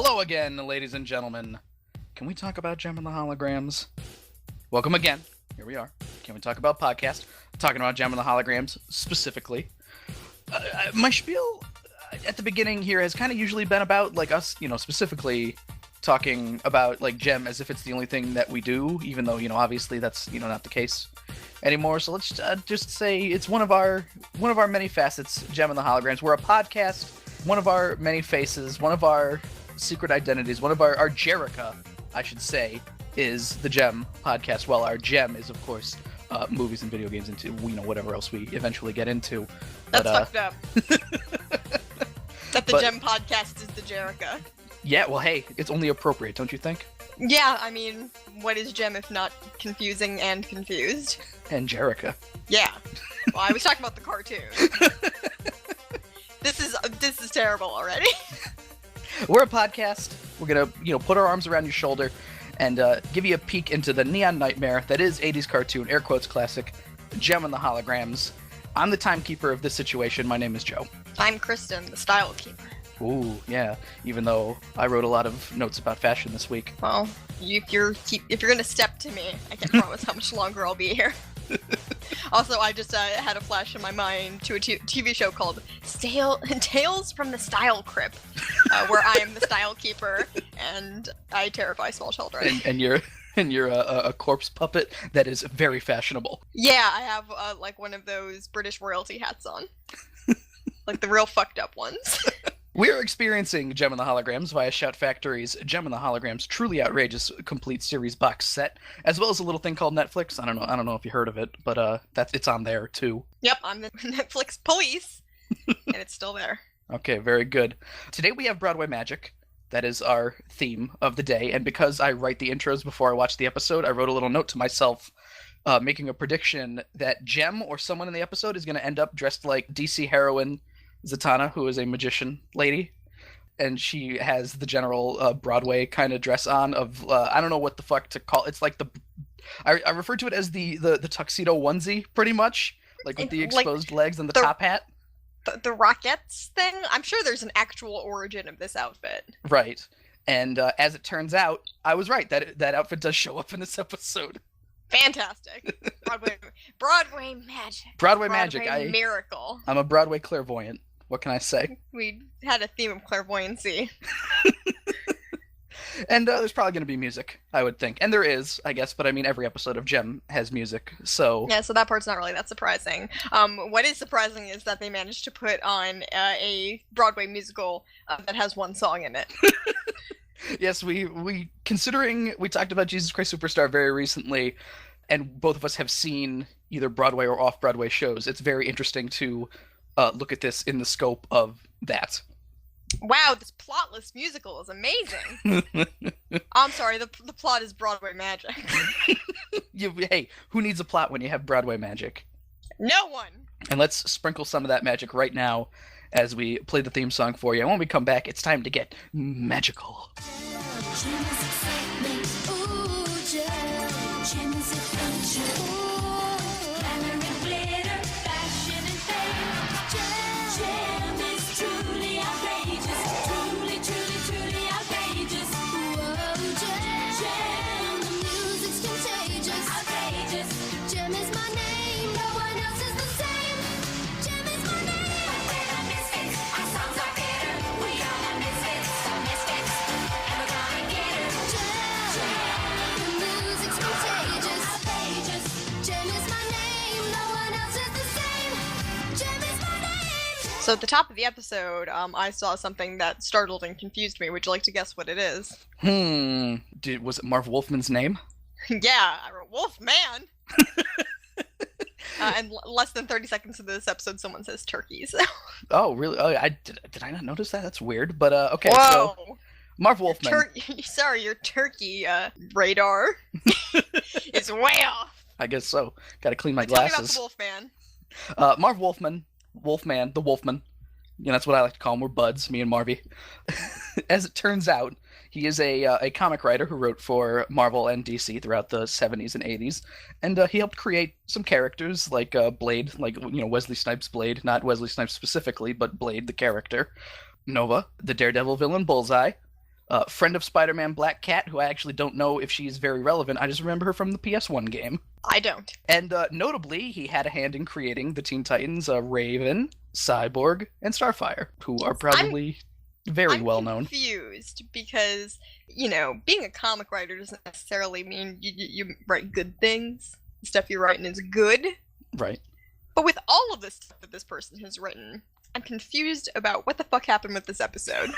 Hello again, ladies and gentlemen. Can we talk about Gem and the Holograms? Welcome again. Here we are. Can we talk about podcast? Talking about Gem and the Holograms specifically. My spiel at the beginning here has kind of usually been about like us, specifically talking about like Gem as if it's the only thing that we do, even though obviously that's not the case anymore. So let's just say it's one of our many facets, Gem and the Holograms. We're a podcast, one of our many faces, one of our secret identities, one of our Jerrica, I should say, is the Gem podcast. Well, our Gem is of course movies and video games, into whatever else we eventually get into. That's fucked up. That the Gem podcast is the Jerrica. Yeah, well, hey, it's only appropriate, don't you think? Yeah, I mean, what is Gem if not confusing and confused? And Jerrica. Yeah. Well, I was talking about the cartoon. This is terrible already. We're a podcast. We're gonna, put our arms around your shoulder and give you a peek into the neon nightmare that is 80s cartoon, air quotes classic, Gem and the Holograms. I'm the timekeeper of this situation. My name is Joe. I'm Kristen, the style keeper. Ooh, yeah. Even though I wrote a lot of notes about fashion this week. Well, if you're gonna step to me, I can't promise how much longer I'll be here. Also, I just had a flash in my mind to a TV show called Tales from the Style Crypt, where I am the style keeper and I terrify small children. And you're a corpse puppet that is very fashionable. Yeah, I have like one of those British royalty hats on, like the real fucked up ones. We're experiencing Gem and the Holograms via Shout Factory's Gem and the Holograms Truly Outrageous Complete Series box set, as well as a little thing called Netflix. I don't know if you heard of it, but it's on there too. Yep, I'm the Netflix police, and it's still there. Okay, very good. Today we have Broadway Magic. That is our theme of the day, and because I write the intros before I watch the episode, I wrote a little note to myself making a prediction that Gem or someone in the episode is going to end up dressed like DC heroine Zatanna, who is a magician lady, and she has the general Broadway kind of dress on of I don't know what the fuck to call it's like I refer to it as the tuxedo onesie, pretty much, like with the exposed legs and the top hat. The Rockettes thing? I'm sure there's an actual origin of this outfit. Right. And as it turns out, I was right. That outfit does show up in this episode. Fantastic. Broadway magic. Broadway magic. Miracle. I'm a Broadway clairvoyant. What can I say? We had a theme of clairvoyancy. And there's probably going to be music, I would think. And there is, I guess, but I mean, every episode of Gem has music, so... Yeah, so that part's not really that surprising. What is surprising is that they managed to put on a Broadway musical that has one song in it. Yes, considering we talked about Jesus Christ Superstar very recently, and both of us have seen either Broadway or off-Broadway shows, it's very interesting to look at this in the scope of that. Wow, this plotless musical is amazing. I'm sorry, the plot is Broadway magic. Hey, who needs a plot when you have Broadway magic? No one! And let's sprinkle some of that magic right now as we play the theme song for you. And when we come back, it's time to get magical. So at the top of the episode, I saw something that startled and confused me. Would you like to guess what it is? Was it Marv Wolfman's name? Yeah, I wrote Wolfman! And less than 30 seconds into this episode, someone says turkeys. Oh, really? Oh, did I not notice that? That's weird. But, okay, Whoa. So... Marv Wolfman. Sorry, your turkey radar is way off. I guess so. Gotta clean my Tell glasses. me about the Wolfman. Marv Wolfman. Wolfman, the Wolfman. That's what I like to call him. We're buds, me and Marvy. As it turns out, he is a comic writer who wrote for Marvel and DC throughout the 70s and 80s, and he helped create some characters like Blade, like Wesley Snipes' Blade, not Wesley Snipes specifically, but Blade the character, Nova, the Daredevil villain Bullseye, Friend of Spider-Man Black Cat, who I actually don't know if she's very relevant. I just remember her from the PS1 game. I don't. And notably, he had a hand in creating the Teen Titans Raven, Cyborg, and Starfire, who are probably very well known. I'm confused because, being a comic writer doesn't necessarily mean you write good things. The stuff you're writing is good. Right. But with all of this stuff that this person has written, I'm confused about what the fuck happened with this episode.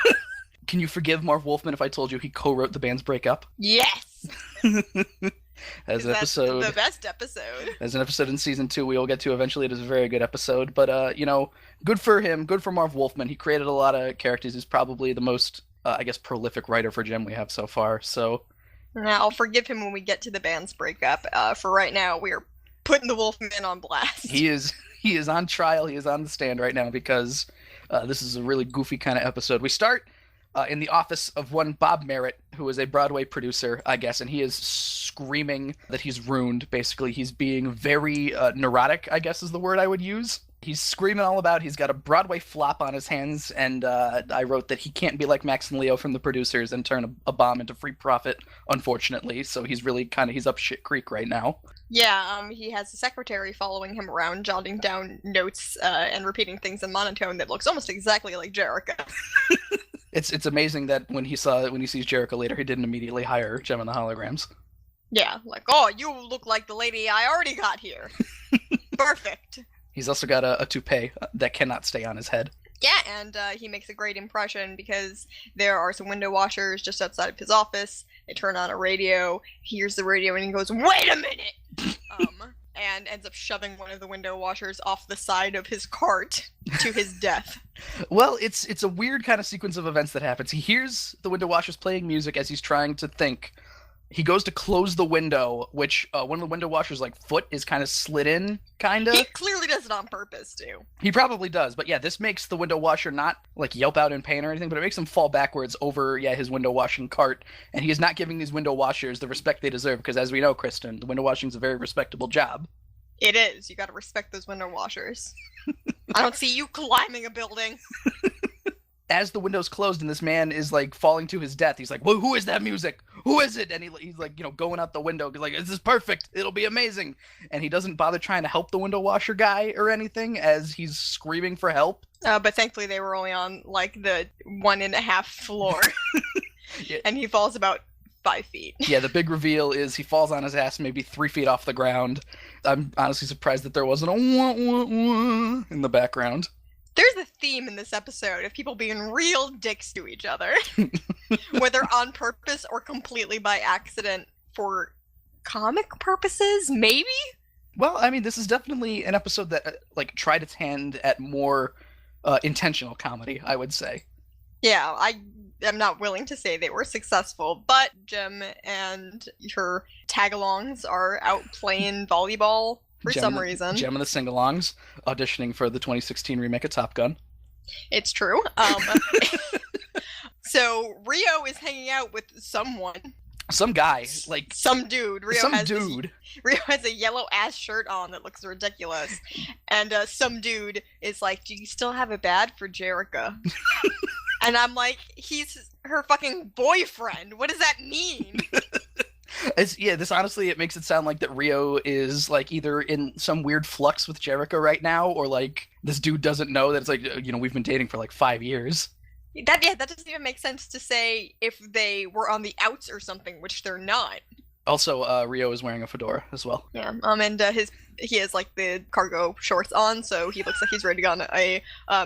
Can you forgive Marv Wolfman if I told you he co-wrote the band's breakup? Yes! As an episode. The best episode. As an episode in season 2 we will get to eventually. It is a very good episode. But, good for him. Good for Marv Wolfman. He created a lot of characters. He's probably the most, prolific writer for Gem we have so far. So I'll forgive him when we get to the band's breakup. For right now, we are putting the Wolfman on blast. He is on trial. He is on the stand right now because this is a really goofy kind of episode. We start in the office of one Bob Merritt, who is a Broadway producer, I guess, and he is screaming that he's ruined. Basically, he's being very neurotic, I guess is the word I would use. He's screaming all about he's got a Broadway flop on his hands, and I wrote that he can't be like Max and Leo from the producers and turn a bomb into free profit, unfortunately. So he's really he's up shit creek right now. Yeah, he has a secretary following him around, jotting down notes and repeating things in monotone that looks almost exactly like Jerrica. It's amazing that when he sees Jerrica later, he didn't immediately hire Gem and the Holograms. Yeah, like, oh, you look like the lady I already got here. Perfect. He's also got a toupee that cannot stay on his head. Yeah, and he makes a great impression because there are some window washers just outside of his office. They turn on a radio, he hears the radio, and he goes, "Wait a minute!" And ends up shoving one of the window washers off the side of his cart to his death. Well, it's a weird kind of sequence of events that happens. He hears the window washers playing music as he's trying to think. He goes to close the window, which one of the window washers' foot is kind of slid in, kind of. He clearly does it on purpose, too. He probably does, but yeah, this makes the window washer not, yelp out in pain or anything, but it makes him fall backwards over, his window washing cart, and he is not giving these window washers the respect they deserve, because as we know, Kristen, the window washing is a very respectable job. It is. You gotta respect those window washers. I don't see you climbing a building. As the window's closed and this man is falling to his death, he's like, "Well, who is that music? Who is it?" And he's going out the window, "This is perfect. It'll be amazing." And he doesn't bother trying to help the window washer guy or anything as he's screaming for help. But thankfully they were only on the 1.5 floor. Yeah. And he falls about 5 feet. Yeah, the big reveal is he falls on his ass maybe 3 feet off the ground. I'm honestly surprised that there wasn't a wah, wah, wah in the background. There's a theme in this episode of people being real dicks to each other. Whether on purpose or completely by accident for comic purposes, maybe? Well, I mean, this is definitely an episode that tried its hand at more intentional comedy, I would say. Yeah, I am not willing to say they were successful, but Gem and her tag-alongs are out playing volleyball for some reason. Gem and the sing-alongs auditioning for the 2016 remake of Top Gun. It's true. So Rio is hanging out with someone. Some guy, some dude. Rio has a yellow ass shirt on that looks ridiculous, and some dude is like, "Do you still have it bad for Jerrica?" And I'm like, "He's her fucking boyfriend. What does that mean?" This honestly, it makes it sound like that Rio is either in some weird flux with Jerrica right now, or this dude doesn't know that it's we've been dating for 5 years. That doesn't even make sense to say if they were on the outs or something, which they're not. Also, Rio is wearing a fedora as well. Yeah, and he has the cargo shorts on, so he looks like he's ready to go on a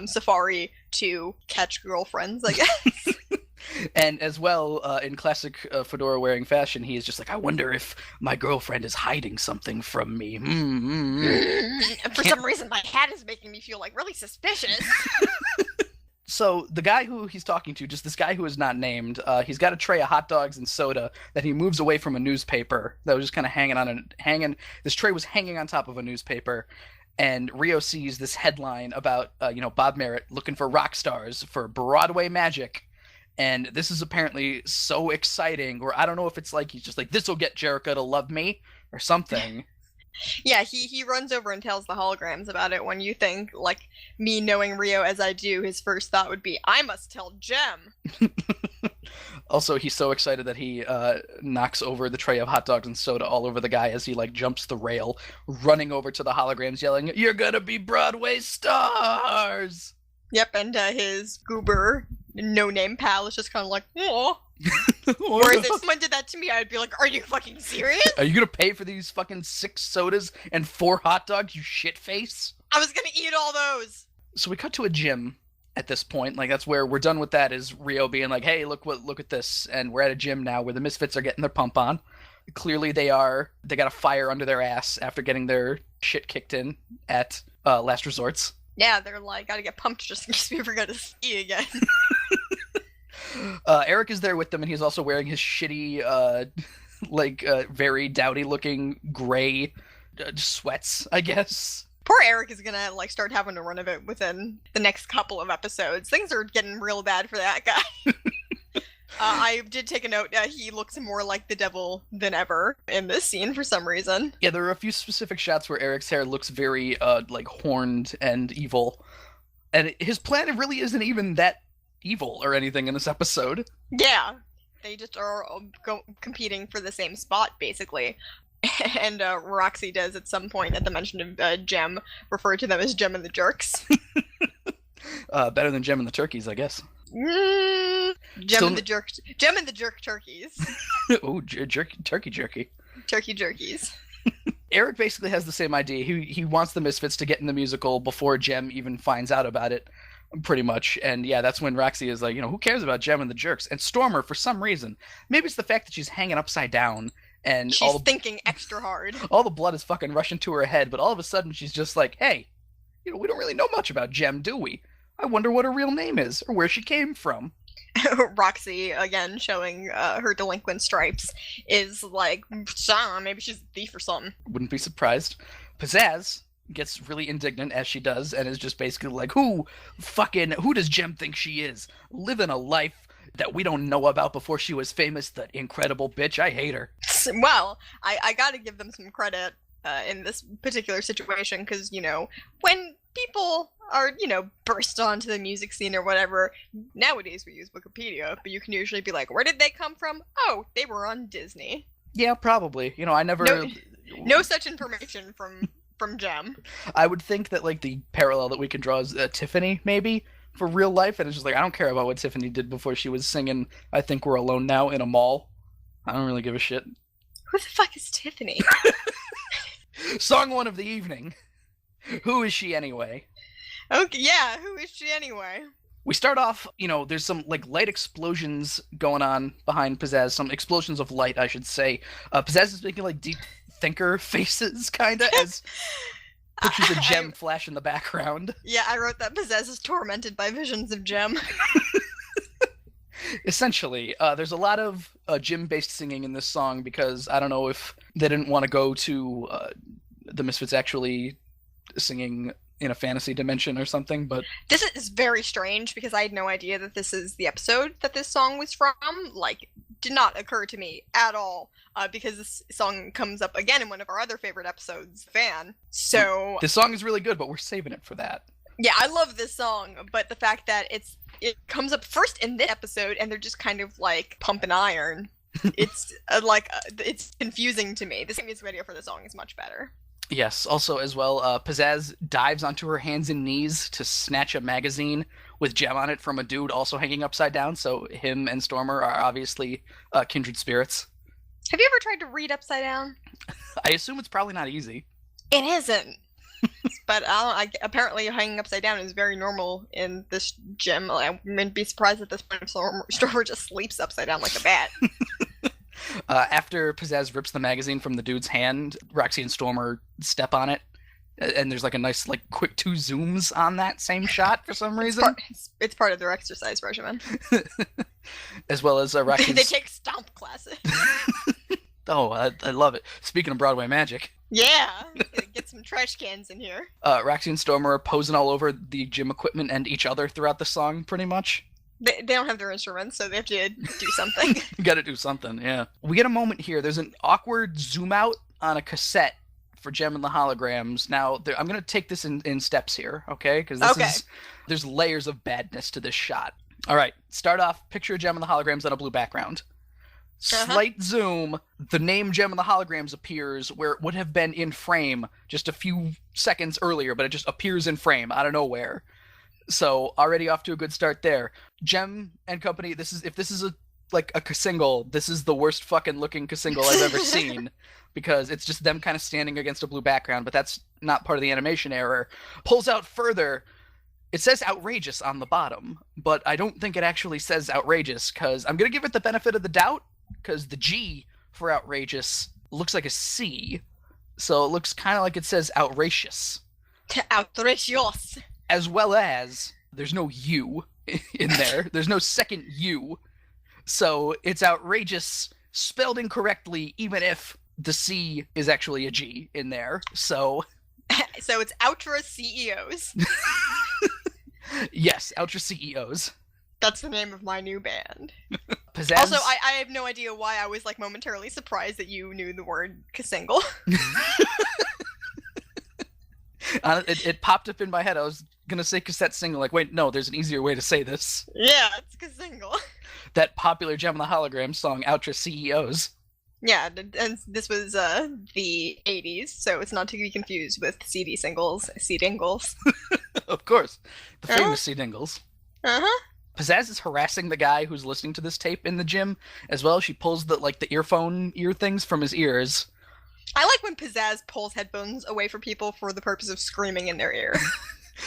safari to catch girlfriends, I guess. And as well, in classic fedora-wearing fashion, he is just I wonder if my girlfriend is hiding something from me. For some reason, my hat is making me feel really suspicious. So the guy who he's talking to, just this guy who is not named, he's got a tray of hot dogs and soda that he moves away from a newspaper that was just kind of this tray was hanging on top of a newspaper. And Rio sees this headline about, Bob Merritt looking for rock stars for Broadway magic. And this is apparently so exciting, or I don't know if it's he's just this will get Jerrica to love me or something. Yeah, he runs over and tells the holograms about it. When you think, me knowing Rio as I do, his first thought would be, I must tell Gem. Also, he's so excited that he knocks over the tray of hot dogs and soda all over the guy as he like jumps the rail, running over to the holograms, yelling, "You're gonna be Broadway stars!" Yep, and his goober no-name pal is just kind of like, oh. Whereas if someone did that to me, I'd be like, are you fucking serious? Are you gonna pay for these fucking 6 sodas and 4 hot dogs, you shit face? I was gonna eat all those. So we cut to a gym at this point. Like, that's where we're done with that, is Rio being like, hey, look at this. And we're at a gym now where the Misfits are getting their pump on. Clearly they got a fire under their ass after getting their shit kicked in at Last Resorts. Yeah, they're like, gotta get pumped just in case we ever go to ski again. Eric is there with them, and he's also wearing his shitty, very dowdy-looking gray sweats, I guess. Poor Eric is gonna, like, start having to run of it within the next couple of episodes. Things are getting real bad for that guy. I did take a note, he looks more like the devil than ever in this scene for some reason. Yeah, there are a few specific shots where Eric's hair looks very, horned and evil. And his plan really isn't even that evil or anything in this episode. Yeah, they just are competing for the same spot, basically. And Roxy does at some point, at the mention of Jem, refer to them as Jem and the Jerks. Better than Jem and the Turkeys, I guess. Jem and the Jerk turkeys. Oh, turkey jerky. Turkey jerkies. Eric basically has the same idea. He wants the Misfits to get in the musical before Jem even finds out about it, pretty much. And yeah, that's when Roxy is like, who cares about Jem and the Jerks? And Stormer, for some reason, maybe it's the fact that she's hanging upside down and she's thinking extra hard. All the blood is fucking rushing to her head, but all of a sudden she's just like, hey, we don't really know much about Jem, do we? I wonder what her real name is, or where she came from. Roxy, again, showing her delinquent stripes, is like, maybe she's a thief or something. Wouldn't be surprised. Pizzazz gets really indignant, as she does, and is just basically like, who does Jem think she is? Living a life that we don't know about before she was famous, that incredible bitch. I hate her. Well, I gotta give them some credit in this particular situation, because, when people are, burst onto the music scene or whatever, nowadays we use Wikipedia, but you can usually be like, where did they come from? Oh, they were on Disney. Yeah, probably. I never... No such information from Jem. I would think that, the parallel that we can draw is Tiffany, maybe, for real life, and it's just like, I don't care about what Tiffany did before she was singing I Think We're Alone Now in a mall. I don't really give a shit. Who the fuck is Tiffany? Song 1 of the evening. Who is she anyway? Okay, yeah, who is she anyway? We start off, there's some, light explosions going on behind Pizzazz. Some explosions of light, I should say. Pizzazz is making, deep thinker faces, kinda, as pictures of Jem flash in the background. Yeah, I wrote that Pizzazz is tormented by visions of Jem. Essentially, there's a lot of Jem-based singing in this song, because I don't know if they didn't want to go to the Misfits actually singing in a fantasy dimension or something, but... This is very strange, because I had no idea that this is the episode that this song was from. Did not occur to me at all, because this song comes up again in one of our other favorite episodes, Fan. So... This song is really good, but we're saving it for that. Yeah, I love this song, but the fact that it comes up first in this episode, and they're just kind of, pumping iron. It's, it's confusing to me. The music video for the song is much better. Yes, also as well, Pizzazz dives onto her hands and knees to snatch a magazine with Jem on it from a dude also hanging upside down, so him and Stormer are obviously kindred spirits. Have you ever tried to read upside down? I assume it's probably not easy. It isn't. But apparently hanging upside down is very normal in this gym. I wouldn't be surprised at this point if Stormer just sleeps upside down like a bat. After Pizzazz rips the magazine from the dude's hand, Roxy and Stormer step on it, and there's a nice quick 2 zooms on that same shot for some reason. It's part of their exercise regimen. As well as Roxy. They take stomp classes. Oh, I love it. Speaking of Broadway magic. Yeah, get some trash cans in here. Roxy and Stormer are posing all over the gym equipment and each other throughout the song, pretty much. They don't have their instruments, so they have to do something. You gotta do something, yeah. We get a moment here. There's an awkward zoom out on a cassette for Jem and the Holograms. Now, I'm gonna take this in steps here, okay? Because there's layers of badness to this shot. All right, start off, picture a gem and the holograms on a blue background. Slight zoom, the name Gem and the Holograms appears where it would have been in frame just a few seconds earlier, but it just appears in frame out of nowhere. So already off to a good start there. Gem and Company, if this is a single, this is the worst fucking looking single I've ever seen, because it's just them kind of standing against a blue background, but that's not part of the animation error. Pulls out further. It says outrageous on the bottom, but I don't think it actually says outrageous, because I'm going to give it the benefit of the doubt, because the G for outrageous looks like a C, so it looks kind of like it says outrageous. Outrageous. As well as, there's no U in there. There's no second U. So it's outrageous, spelled incorrectly, even if the C is actually a G in there. So it's Outra CEOs. Yes, Outra CEOs. That's the name of my new band. Pizzazz. Also, I have no idea why I was like momentarily surprised that you knew the word single. It popped up in my head. I was gonna say cassette single. Like, wait, no, there's an easier way to say this. Yeah, it's single. That popular Gem and the Hologram song, Outra CEOs. Yeah, and this was the 80s, so it's not to be confused with CD singles, C-dingles. Of course. The famous C-dingles. Uh-huh. Pizzazz is harassing the guy who's listening to this tape in the gym as well. She pulls the ear things from his ears. I like when Pizzazz pulls headphones away from people for the purpose of screaming in their ear.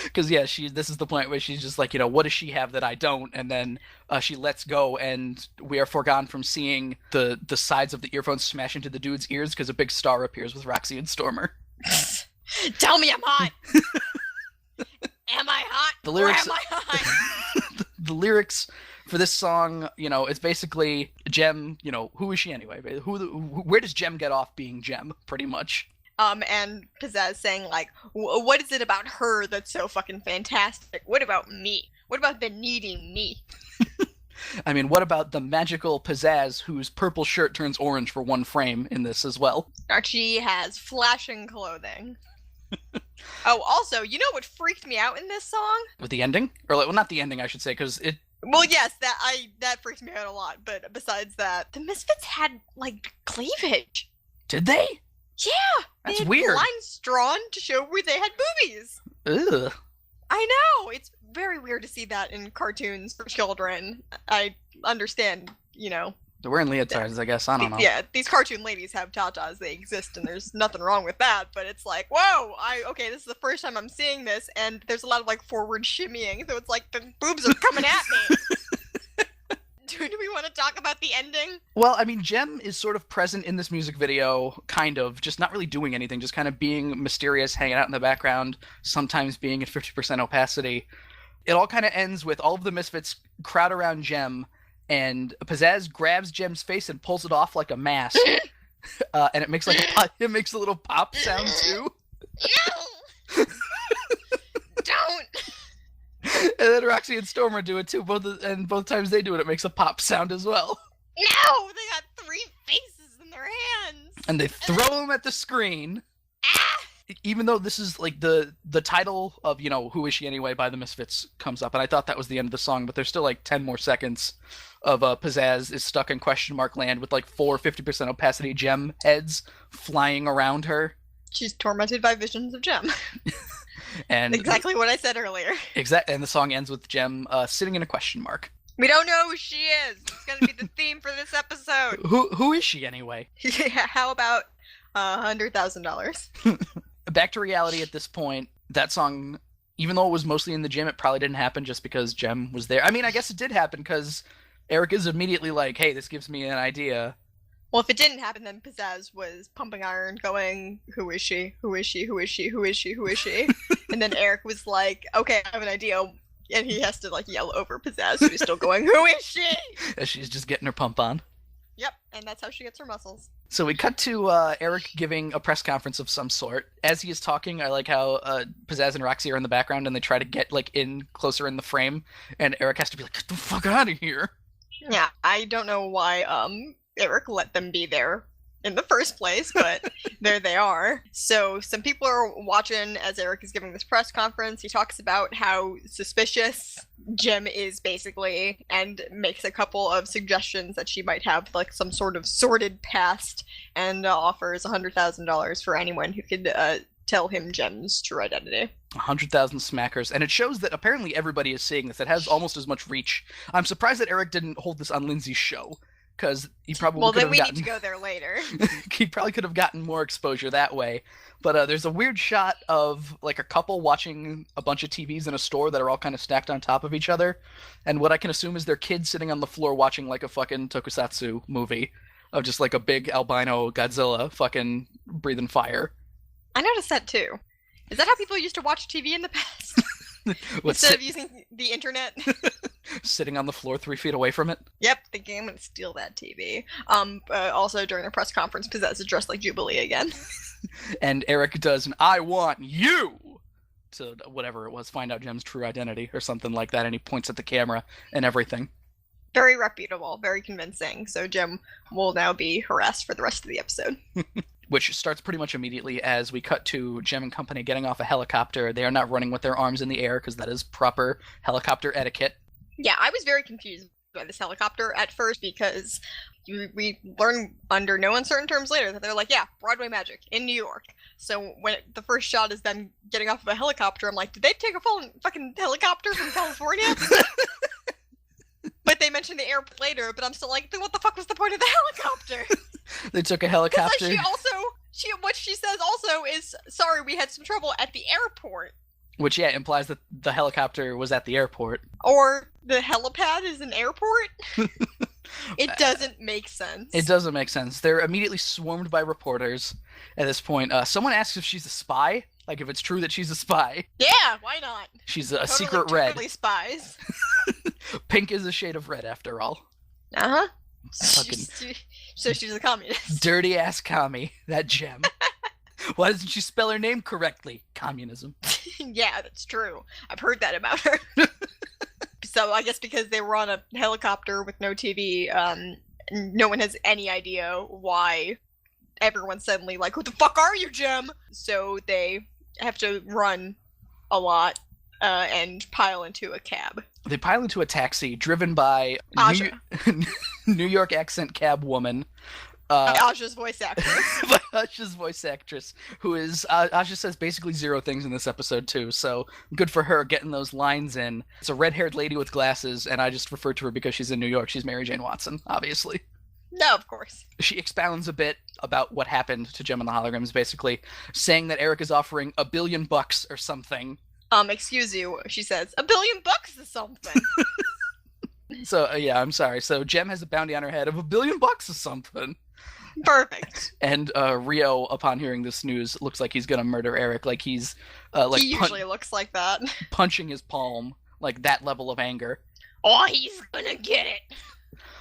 Because, yeah, this is the point where she's just like, what does she have that I don't? And then she lets go, and we are foregone from seeing the sides of the earphones smash into the dude's ears because a big star appears with Roxy and Stormer. Tell me I'm hot! Am I hot? The lyrics, or am I hot? the lyrics for this song, it's basically Gem, who is she anyway? Where does Gem get off being Gem, pretty much? And Pizzazz saying, like, what is it about her that's so fucking fantastic? What about me? What about the needing me? I mean, what about the magical Pizzazz whose purple shirt turns orange for one frame in this as well? She has flashing clothing. Oh, also, you know what freaked me out in this song? With the ending? Or, well, not the ending, I should say, because it... Well, yes, that freaks me out a lot, but besides that, the Misfits had, like, cleavage. Did they? Yeah! That's they had weird. lines drawn to show where they had boobies. Ugh. I know! It's very weird to see that in cartoons for children. I understand, They're wearing leotards, I guess. I don't know. Yeah, these cartoon ladies have tatas. They exist, and there's nothing wrong with that. But it's like, whoa! Okay, this is the first time I'm seeing this, and there's a lot of like forward shimmying, so it's like the boobs are coming at me. Do we want to talk about the ending? Well, I mean, Gem is sort of present in this music video, kind of, just not really doing anything, just kind of being mysterious, hanging out in the background, sometimes being at 50% opacity. It all kind of ends with all of the Misfits crowd around Gem, and Pizzazz grabs Gem's face and pulls it off like a mask, and it makes it makes a little pop sound too. No! Don't! And then Roxy and Stormer do it too. Both times they do it, it makes a pop sound as well. No! They got 3 faces in their hands! And they throw them at the screen. Ah! Even though this is like the title of, Who Is She Anyway by the Misfits comes up, and I thought that was the end of the song, but there's still like 10 more seconds of Pizzazz is stuck in question mark land with like 4 50% opacity Gem heads flying around her. She's tormented by visions of Gem. And exactly what I said earlier. And the song ends with Gem sitting in a question mark. We don't know who she is. It's gonna be the theme for this episode. Who is she anyway? Yeah, how about $100,000? Back to reality at this point. That song, even though it was mostly in the gym, it probably didn't happen just because Gem was there. I mean, I guess it did happen because Eric is immediately like, hey, this gives me an idea. Well, if it didn't happen, then Pizzazz was pumping iron, going, who is she? Who is she? Who is she? Who is she? Who is she? And then Eric was like, okay, I have an idea. And he has to, like, yell over Pizzazz, who's still going, who is she? As she's just getting her pump on. Yep, and that's how she gets her muscles. So we cut to Eric giving a press conference of some sort. As he is talking, I like how Pizzazz and Roxy are in the background, and they try to get, like, in closer in the frame, and Eric has to be like, get the fuck out of here. Yeah, I don't know why, Eric let them be there in the first place, but there they are. So some people are watching as Eric is giving this press conference. He talks about how suspicious Jem is basically, and makes a couple of suggestions that she might have like some sort of sordid past, and offers $100,000 for anyone who could tell him Jem's true identity. 100,000 smackers, and it shows that apparently everybody is seeing this. It has almost as much reach. I'm surprised that Eric didn't hold this on Lindsay's show, because he probably could have gotten... need to go there later. He probably could have gotten more exposure that way. But there's a weird shot of like a couple watching a bunch of TVs in a store that are all kind of stacked on top of each other, and what I can assume is their kids sitting on the floor watching like a fucking tokusatsu movie of just like a big albino Godzilla fucking breathing fire. I noticed that too. Is that how people used to watch TV in the past? Instead of using the internet? Sitting on the floor 3 feet away from it? Yep, thinking I'm gonna steal that TV. Also during the press conference, Pizzazz is dressed like Jubilee again. And Eric does an "I want you" to whatever it was, find out Jem's true identity or something like that, and he points at the camera and everything. Very reputable, very convincing. So Jem will now be harassed for the rest of the episode. Which starts pretty much immediately as we cut to Jem and company getting off a helicopter. They are not running with their arms in the air, because that is proper helicopter etiquette. Yeah, I was very confused by this helicopter at first, because we learn under no uncertain terms later that they're like, yeah, Broadway magic in New York. So when the first shot is them getting off of a helicopter, I'm like, did they take a fucking helicopter from California? But they mentioned the airport later, but I'm still like, then what the fuck was the point of the helicopter? They took a helicopter. What she says also is, sorry, we had some trouble at the airport. Which, yeah, implies that the helicopter was at the airport. Or the helipad is an airport? It doesn't make sense. It doesn't make sense. They're immediately swarmed by reporters at this point. Someone asks if she's a spy. Like, if it's true that she's a spy. Yeah, why not? She's a secret red. Totally spies. Pink is a shade of red, after all. Uh-huh. Fucking so she's a communist. Dirty-ass commie, that Jem. Why doesn't she spell her name correctly? Communism. Yeah, that's true. I've heard that about her. So I guess because they were on a helicopter with no TV, no one has any idea why everyone's suddenly like, who the fuck are you, Jem? So they have to run a lot and pile into a cab. They pile into a taxi driven by New York accent cab woman. Aja's voice actress. Aja's voice actress, who is, Aja says basically zero things in this episode too, so good for her getting those lines in. It's a red-haired lady with glasses, and I just refer to her because she's in New York. She's Mary Jane Watson, obviously. No, of course. She expounds a bit about what happened to Jem and the Holograms, basically saying that Eric is offering $1 billion or something. Excuse you, she says, $1 billion is something. So, yeah, I'm sorry. So Jem has a bounty on her head of $1 billion or something. Perfect. And Rio, upon hearing this news, looks like he's gonna murder Eric. Like he's like he usually looks like that. Punching his palm, like that level of anger. Oh, he's gonna get it.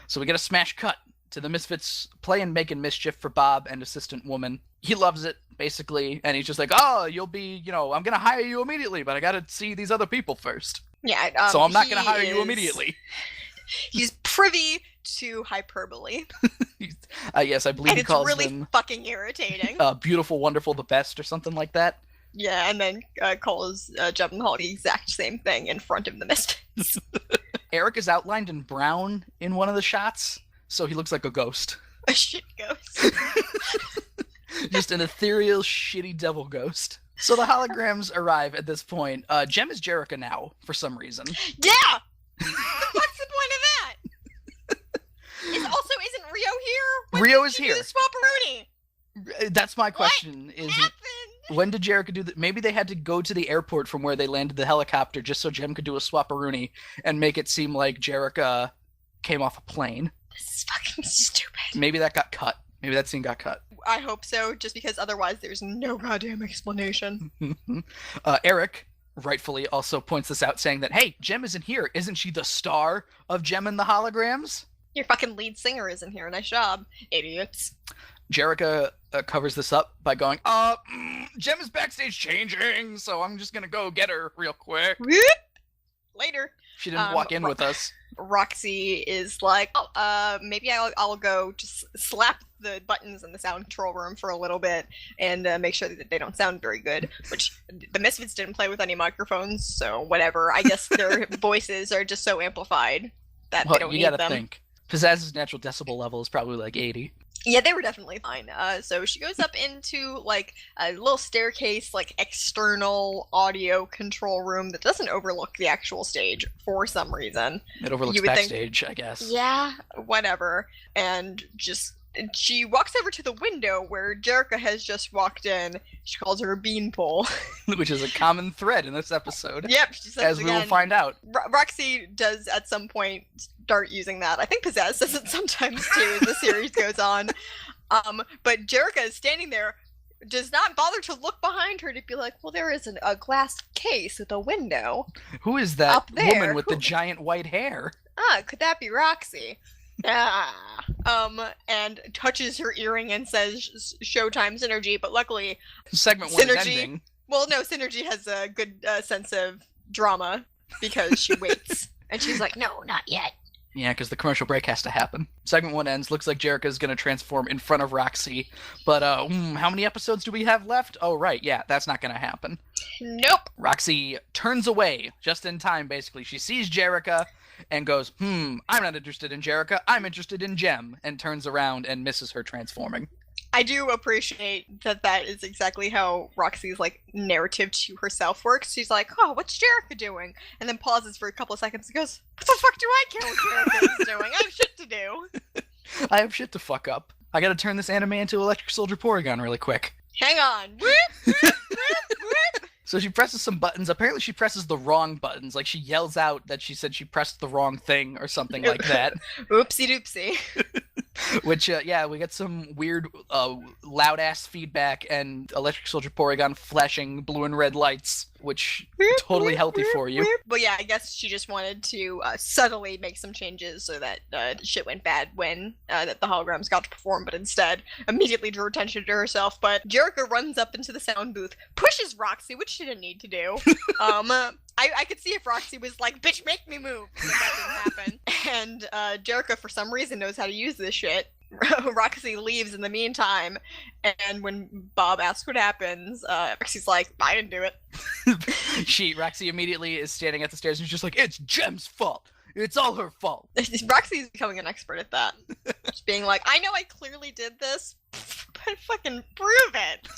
So we get a smash cut to the Misfits playing Making Mischief for Bob and Assistant Woman. He loves it, basically, and he's just like, oh, you'll be, I'm gonna hire you immediately, but I gotta see these other people first. Yeah, so I'm not gonna hire you immediately. He's privy to hyperbole. Yes, I believe he calls them... And it's really fucking irritating. Beautiful, wonderful, the best, or something like that. Yeah, and then calls Jem and Hall the exact same thing in front of the Misfits. Eric is outlined in brown in one of the shots, so he looks like a ghost. A shit ghost. Just an ethereal, shitty devil ghost. So the holograms arrive at this point. Jem is Jerrica now, for some reason. Yeah! What's the point of that? Isn't Rio here? Rio is here. Do the swapperoonie? That's my question. What happened? When did Jerrica do that? Maybe they had to go to the airport from where they landed the helicopter just so Jem could do a swapperoonie and make it seem like Jerrica came off a plane. This is fucking stupid. Maybe that got cut. Maybe that scene got cut. I hope so, just because otherwise there's no goddamn explanation. Eric rightfully also points this out, saying that, hey, Jem isn't here. Isn't she the star of Jem and the Holograms? Your fucking lead singer isn't here. Nice job, idiots. Jerrica covers this up by going, Jem is backstage changing, so I'm just gonna go get her real quick. Later. She didn't walk in with us. Roxy is like, oh, maybe I'll go just slap the buttons in the sound control room for a little bit and make sure that they don't sound very good, which the Misfits didn't play with any microphones, so whatever. I guess their voices are just so amplified that they don't need them. You gotta think. Pizzazz's natural decibel level is probably like 80. Yeah, they were definitely fine. So she goes up into, like, a little staircase, like, external audio control room that doesn't overlook the actual stage for some reason. It overlooks backstage, I guess. Yeah, whatever. And she walks over to the window where Jerrica has just walked in. She calls her a beanpole. Which is a common thread in this episode. Yep, she says as we will find out. Roxy does at some point start using that. I think Pizzazz says it sometimes too as the series goes on. But Jerrica is standing there, does not bother to look behind her to be like, well, there is a glass case with a window. Who is that woman with the giant white hair? Could that be Roxy? And touches her earring and says Showtime Synergy, but luckily segment 1 is ending. Well, no, Synergy has a good sense of drama because she waits and she's like, no, not yet. Yeah, because the commercial break has to happen. Segment 1 ends. Looks like Jerrica is going to transform in front of Roxy. But how many episodes do we have left? Oh, right. Yeah, that's not going to happen. Nope. Roxy turns away just in time, basically. She sees Jerrica and goes, I'm not interested in Jerrica. I'm interested in Jem. And turns around and misses her transforming. I do appreciate that is exactly how Roxy's, like, narrative to herself works. She's like, oh, what's Jerrica doing? And then pauses for a couple of seconds and goes, what the fuck do I care what Jerrica is doing? I have shit to do. I have shit to fuck up. I gotta turn this anime into Electric Soldier Porygon really quick. Hang on. Whoop, whoop, whoop, whoop. So she presses some buttons. Apparently she presses the wrong buttons. Like, she yells out that she said she pressed the wrong thing or something like that. Oopsie doopsie. Which, yeah, we get some weird, loud-ass feedback and Electric Soldier Porygon flashing blue and red lights, which totally healthy for you. But yeah, I guess she just wanted to subtly make some changes so that shit went bad when that the holograms got to perform, but instead immediately drew attention to herself. But Jerrica runs up into the sound booth, pushes Roxy, which she didn't need to do. I could see if Roxy was like, bitch, make me move, but that didn't happen. And Jerrica, for some reason, knows how to use this shit. Roxy leaves in the meantime, and when Bob asks what happens, Roxy's like, I didn't do it. Roxy immediately is standing at the stairs and she's just like, it's Jem's fault. It's all her fault. Roxy's becoming an expert at that. Just being like, I know I clearly did this, but fucking prove it.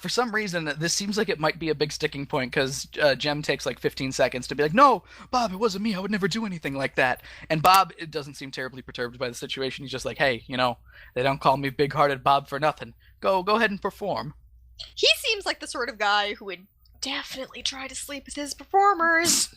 For some reason, this seems like it might be a big sticking point, because Jem takes like 15 seconds to be like, no, Bob, it wasn't me. I would never do anything like that. And Bob, it doesn't seem terribly perturbed by the situation. He's just like, hey, they don't call me big-hearted Bob for nothing. Go ahead and perform. He seems like the sort of guy who would definitely try to sleep with his performers.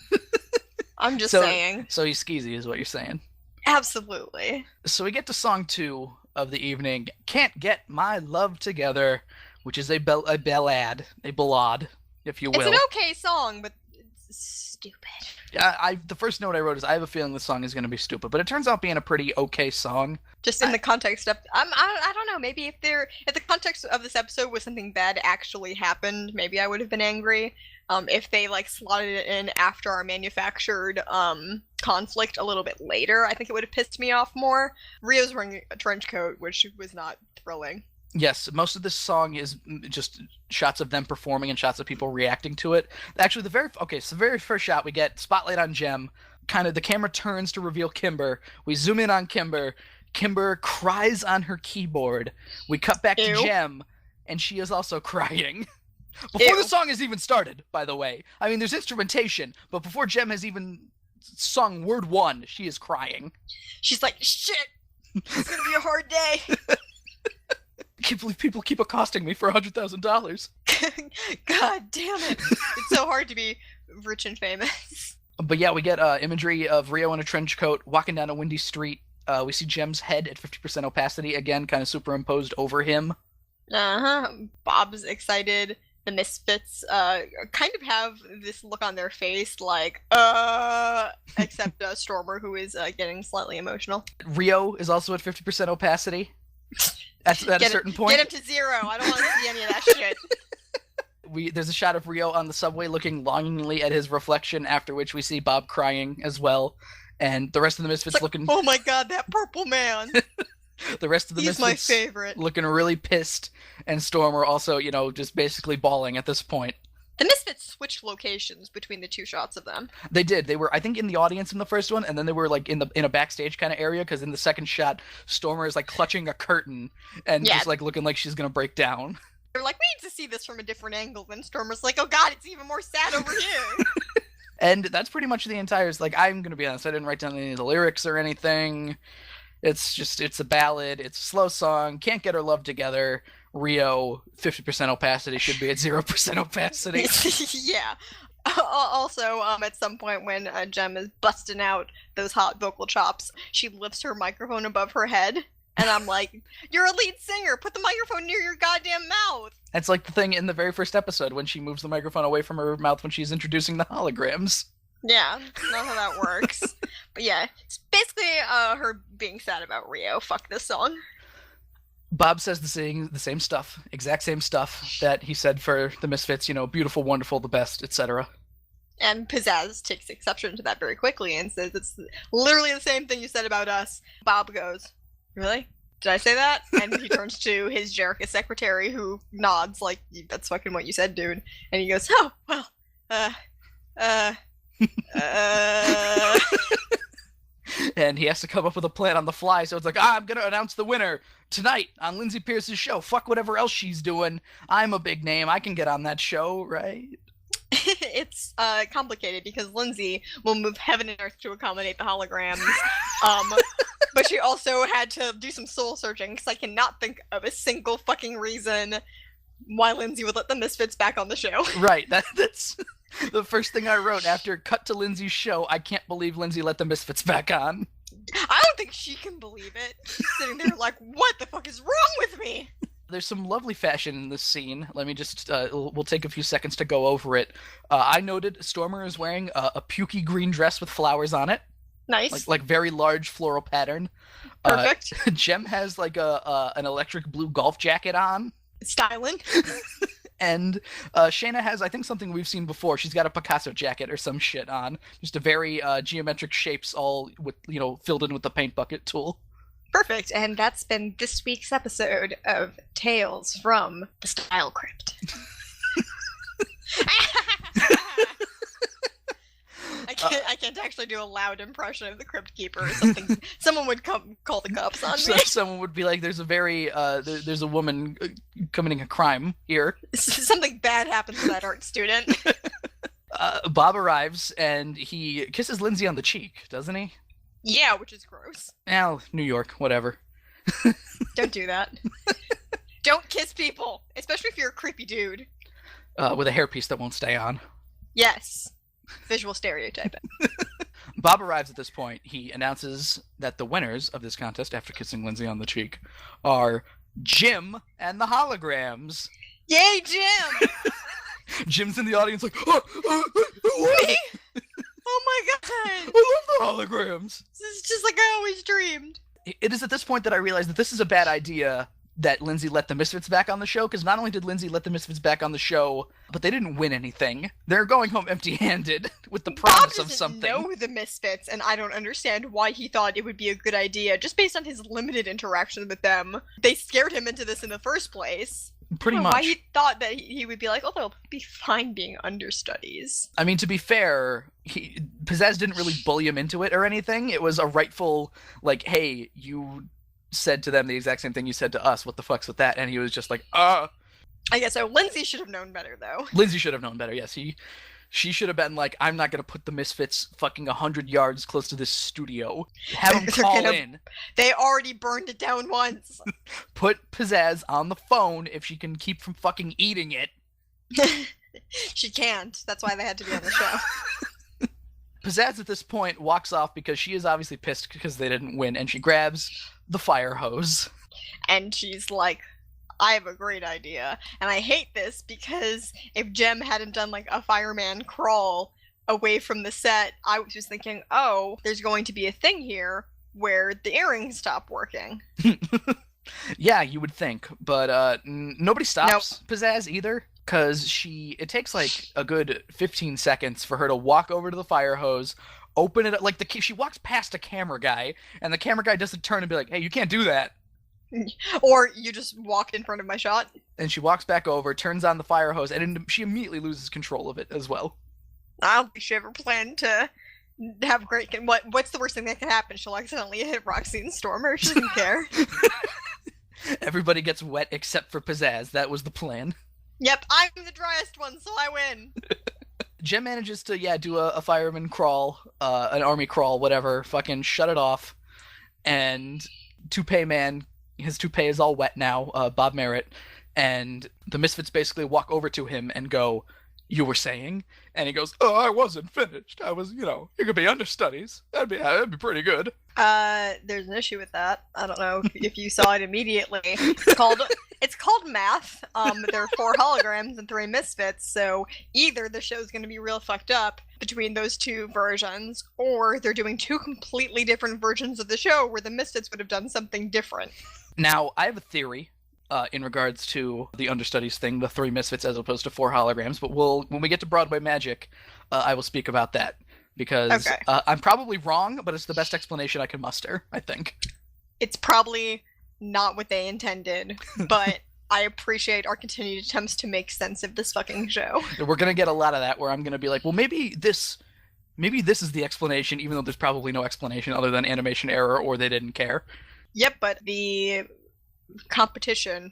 I'm just saying. So he's skeezy is what you're saying. Absolutely. So we get to song 2 of the evening, Can't Get My Love Together, which is a ballad, if you will. It's an okay song, but it's stupid. Yeah, the first note I wrote is, I have a feeling the song is going to be stupid, but it turns out being a pretty okay song. Just in the context of, I don't know, maybe if the context of this episode was something bad actually happened, maybe I would have been angry. If they, like, slotted it in after our manufactured conflict a little bit later, I think it would have pissed me off more. Rio's wearing a trench coat, which was not thrilling. Yes, most of this song is just shots of them performing and shots of people reacting to it. Actually, the very first shot, we get spotlight on Jem. Kind of the camera turns to reveal Kimber. We zoom in on Kimber. Kimber cries on her keyboard. We cut back to Jem, and she is also crying. Before the song has even started, by the way. I mean, there's instrumentation, but before Jem has even sung word 1, she is crying. She's like, shit, it's gonna be a hard day. I can't believe people keep accosting me for $100,000. God damn it. It's so hard to be rich and famous. But yeah, we get imagery of Rio in a trench coat walking down a windy street. We see Jem's head at 50% opacity, again, kind of superimposed over him. Uh-huh. Bob's excited. The Misfits kind of have this look on their face like, except Stormer, who is getting slightly emotional. Rio is also at 50% opacity. At a certain point. Get him to 0. I don't want to see any of that shit. There's a shot of Rio on the subway looking longingly at his reflection, after which we see Bob crying as well. And the rest of the Misfits looking... Oh my god, that purple man! The rest of the He's Misfits my favorite. Looking really pissed, and Storm are also, just basically bawling at this point. The Misfits switched locations between the two shots of them. They did. They were, I think, in the audience in the first one, and then they were like in a backstage kind of area, because in the second shot, Stormer is like clutching a curtain and just like looking like she's gonna break down. They're like, we need to see this from a different angle. Then Stormer's like, oh god, it's even more sad over here. And that's pretty much the entire... Like, I'm gonna be honest, I didn't write down any of the lyrics or anything. It's a ballad. It's a slow song. Can't get her love together. Rio, 50% opacity should be at 0% opacity. Yeah. Also, at some point when Jem is busting out those hot vocal chops, she lifts her microphone above her head. And I'm like, you're a lead singer. Put the microphone near your goddamn mouth. That's like the thing in the very first episode when she moves the microphone away from her mouth when she's introducing the holograms. Yeah, not how that works. But yeah, it's basically her being sad about Rio. Fuck this song. Bob says the same stuff, exact same stuff that he said for the Misfits, beautiful, wonderful, the best, etc. And Pizzazz takes exception to that very quickly and says it's literally the same thing you said about us. Bob goes, really? Did I say that? And he turns to his Jerrica secretary, who nods like, that's fucking what you said, dude. And he goes, oh, well, And he has to come up with a plan on the fly, so it's like, I'm gonna announce the winner tonight on Lindsay Pierce's show. Fuck whatever else she's doing. I'm a big name. I can get on that show, right? It's complicated because Lindsay will move heaven and earth to accommodate the holograms. But she also had to do some soul searching because I cannot think of a single fucking reason why Lindsay would let the Misfits back on the show. Right. That's the first thing I wrote after cut to Lindsay's show. I can't believe Lindsay let the Misfits back on. I don't think she can believe it. She's sitting there like, what the fuck is wrong with me? There's some lovely fashion in this scene. Let me just, we'll take a few seconds to go over it. I noted Stormer is wearing a pukey green dress with flowers on it. Nice. Like very large floral pattern. Perfect. Jem has like an electric blue golf jacket on. Styling. And Shayna has, I think, something we've seen before. She's got a Picasso jacket or some shit on. Just a very geometric shapes, all with, filled in with the paint bucket tool. Perfect. And that's been this week's episode of Tales from the Style Crypt. I can't actually do a loud impression of the Crypt Keeper or something. Someone would call the cops on me. Someone would be like, there's a woman committing a crime here. Something bad happened to that art student. Bob arrives and he kisses Lindsay on the cheek, doesn't he? Yeah, which is gross. Well, New York, whatever. Don't do that. Don't kiss people, especially if you're a creepy dude. With a hairpiece that won't stay on. Yes. Visual stereotyping. Bob arrives at this point. He announces that the winners of this contest, after kissing Lindsay on the cheek, are Jim and the holograms. Yay, Jim! Jim's in the audience like, what? Oh my god! I love the holograms! This is just like I always dreamed. It is at this point that I realized that this is a bad idea that Lindsay let the Misfits back on the show, because not only did Lindsay let the Misfits back on the show, but they didn't win anything. They're going home empty-handed with the promise of something. Bob doesn't know the Misfits, and I don't understand why he thought it would be a good idea, just based on his limited interaction with them. They scared him into this in the first place. Pretty much. Why he thought that he would be like, oh, they'll be fine being understudies. I mean, to be fair, Pizzazz didn't really bully him into it or anything. It was a rightful, like, hey, you said to them the exact same thing you said to us. What the fuck's with that? And he was just like, I guess so. Lindsay should have known better, though. Lindsay should have known better, yes. She should have been like, I'm not going to put the Misfits fucking 100 yards close to this studio. Have them call in. They already burned it down once. Put Pizzazz on the phone if she can keep from fucking eating it. She can't. That's why they had to be on the show. Pizzazz at this point walks off because she is obviously pissed because they didn't win, and she grabs the fire hose. And she's like, I have a great idea. And I hate this because if Jem hadn't done like a fireman crawl away from the set, I was just thinking, oh, there's going to be a thing here where the earrings stop working. Yeah, you would think. But nobody stops Pizzazz either. because it takes like a good 15 seconds for her to walk over to the fire hose, open it up, like she walks past a camera guy, and the camera guy doesn't turn and be like, hey, you can't do that. Or you just walked in front of my shot. And she walks back over, turns on the fire hose, and she immediately loses control of it as well. I don't think she ever planned to have great... What's the worst thing that can happen? She'll accidentally hit Roxy and storm her. She doesn't care. Everybody gets wet except for Pizzazz. That was the plan. Yep, I'm the driest one, so I win. Jem manages to, do a fireman crawl, an army crawl, whatever, fucking shut it off. And Toupee Man, his toupee is all wet now, Bob Merritt, and the Misfits basically walk over to him and go, you were saying? And he goes, oh, I wasn't finished. I was, you could be understudies. That'd be pretty good. There's an issue with that. I don't know if you saw it immediately. It's called math. There are 4 holograms and 3 misfits, so either the show's gonna be real fucked up between those 2 versions, or they're doing 2 completely different versions of the show where the misfits would have done something different. Now, I have a theory in regards to the understudies thing, the 3 misfits as opposed to 4 holograms, but when we get to Broadway Magic, I will speak about that. Because I'm probably wrong, but it's the best explanation I can muster, I think. It's probably not what they intended, but I appreciate our continued attempts to make sense of this fucking show. We're going to get a lot of that where I'm going to be like, well, maybe this is the explanation, even though there's probably no explanation other than animation error or they didn't care. Yep, but the competition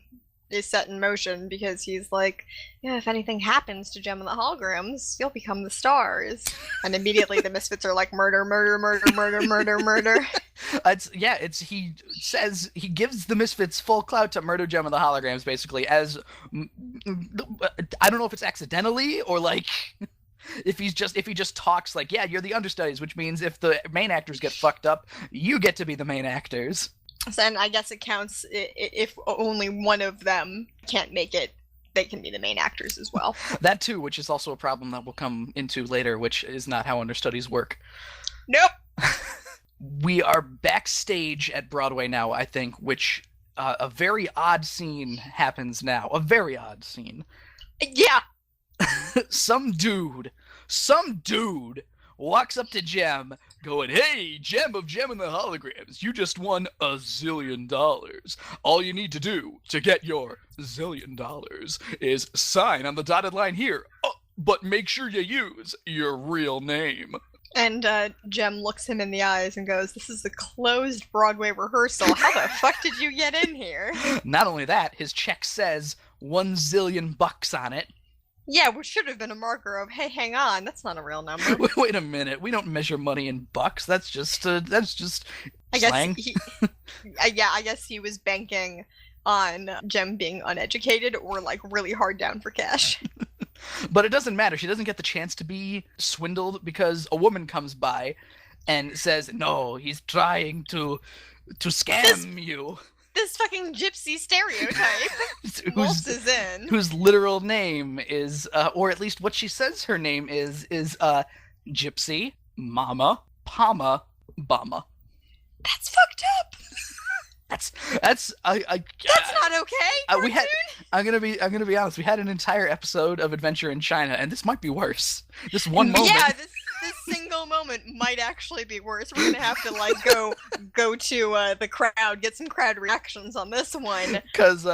is set in motion because he's like, yeah, if anything happens to Jem and the holograms, you'll become the stars. And immediately the misfits are like, murder, murder, murder, murder, murder, murder. He says, he gives the misfits full clout to murder Jem and the holograms, basically, as, I don't know if it's accidentally or like, if he just talks like, yeah, you're the understudies, which means if the main actors get fucked up, you get to be the main actors. And I guess it counts if only one of them can't make it, they can be the main actors as well. That too, which is also a problem that we'll come into later, which is not how understudies work. Nope. We are backstage at Broadway now, I think, which a very odd scene happens now. A very odd scene. Yeah. Some dude walks up to Jem, going, hey, Jem of Jem and the Holograms, you just won $1 zillion. All you need to do to get your $1 zillion is sign on the dotted line here, but make sure you use your real name. And Jem looks him in the eyes and goes, this is a closed Broadway rehearsal. How the fuck did you get in here? Not only that, his check says $1 zillion on it. Yeah, which should have been a marker of, hey, hang on, that's not a real number. Wait a minute, we don't measure money in bucks. That's just slang. I guess he was banking on Jem being uneducated or like really hard down for cash. But it doesn't matter. She doesn't get the chance to be swindled because a woman comes by and says, "No, he's trying to scam you." This fucking gypsy stereotype. Wolf's is in. Whose literal name is, or at least what she says her name is Gypsy Mama Pama Bama. That's fucked up. That's That's not okay. I'm gonna be honest. We had an entire episode of Adventure in China, and this might be worse. This one moment. Yeah, this single moment might actually be worse. We're gonna have to like go to the crowd, get some crowd reactions on this one. Because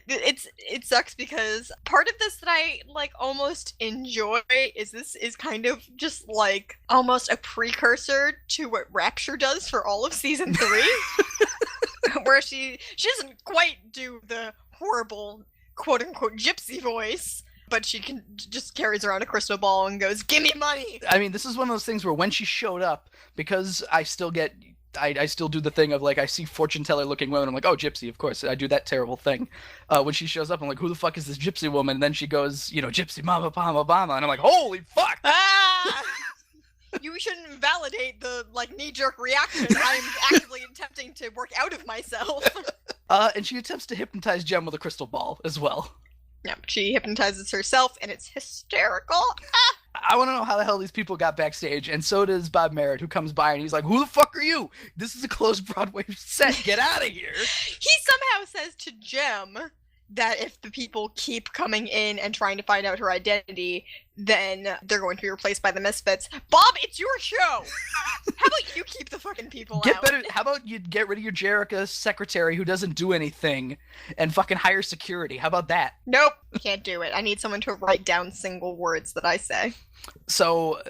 it sucks because part of this that I like almost enjoy is this is kind of just like almost a precursor to what Rapture does for all of season 3. Where she doesn't quite do the horrible quote unquote gypsy voice, but she can just carries around a crystal ball and goes, "Give me money." I mean, this is one of those things where when she showed up, because I still do the thing of like I see fortune teller looking women, I'm like, oh, gypsy, of course. I do that terrible thing. When she shows up, I'm like, who the fuck is this gypsy woman? And then she goes, gypsy mama pama bama, and I'm like, holy fuck! Ah! You shouldn't validate the like knee-jerk reaction I'm actively attempting to work out of myself. And she attempts to hypnotize Jem with a crystal ball as well. Yeah, she hypnotizes herself, and it's hysterical. I want to know how the hell these people got backstage, and so does Bob Merritt, who comes by, and he's like, who the fuck are you? This is a closed Broadway set. Get out of here. He somehow says to Jem, that if the people keep coming in and trying to find out her identity, then they're going to be replaced by the Misfits. Bob, it's your show! How about you keep the fucking people out? How about you get rid of your Jerrica secretary who doesn't do anything and fucking hire security? How about that? Nope, can't do it. I need someone to write down single words that I say. So,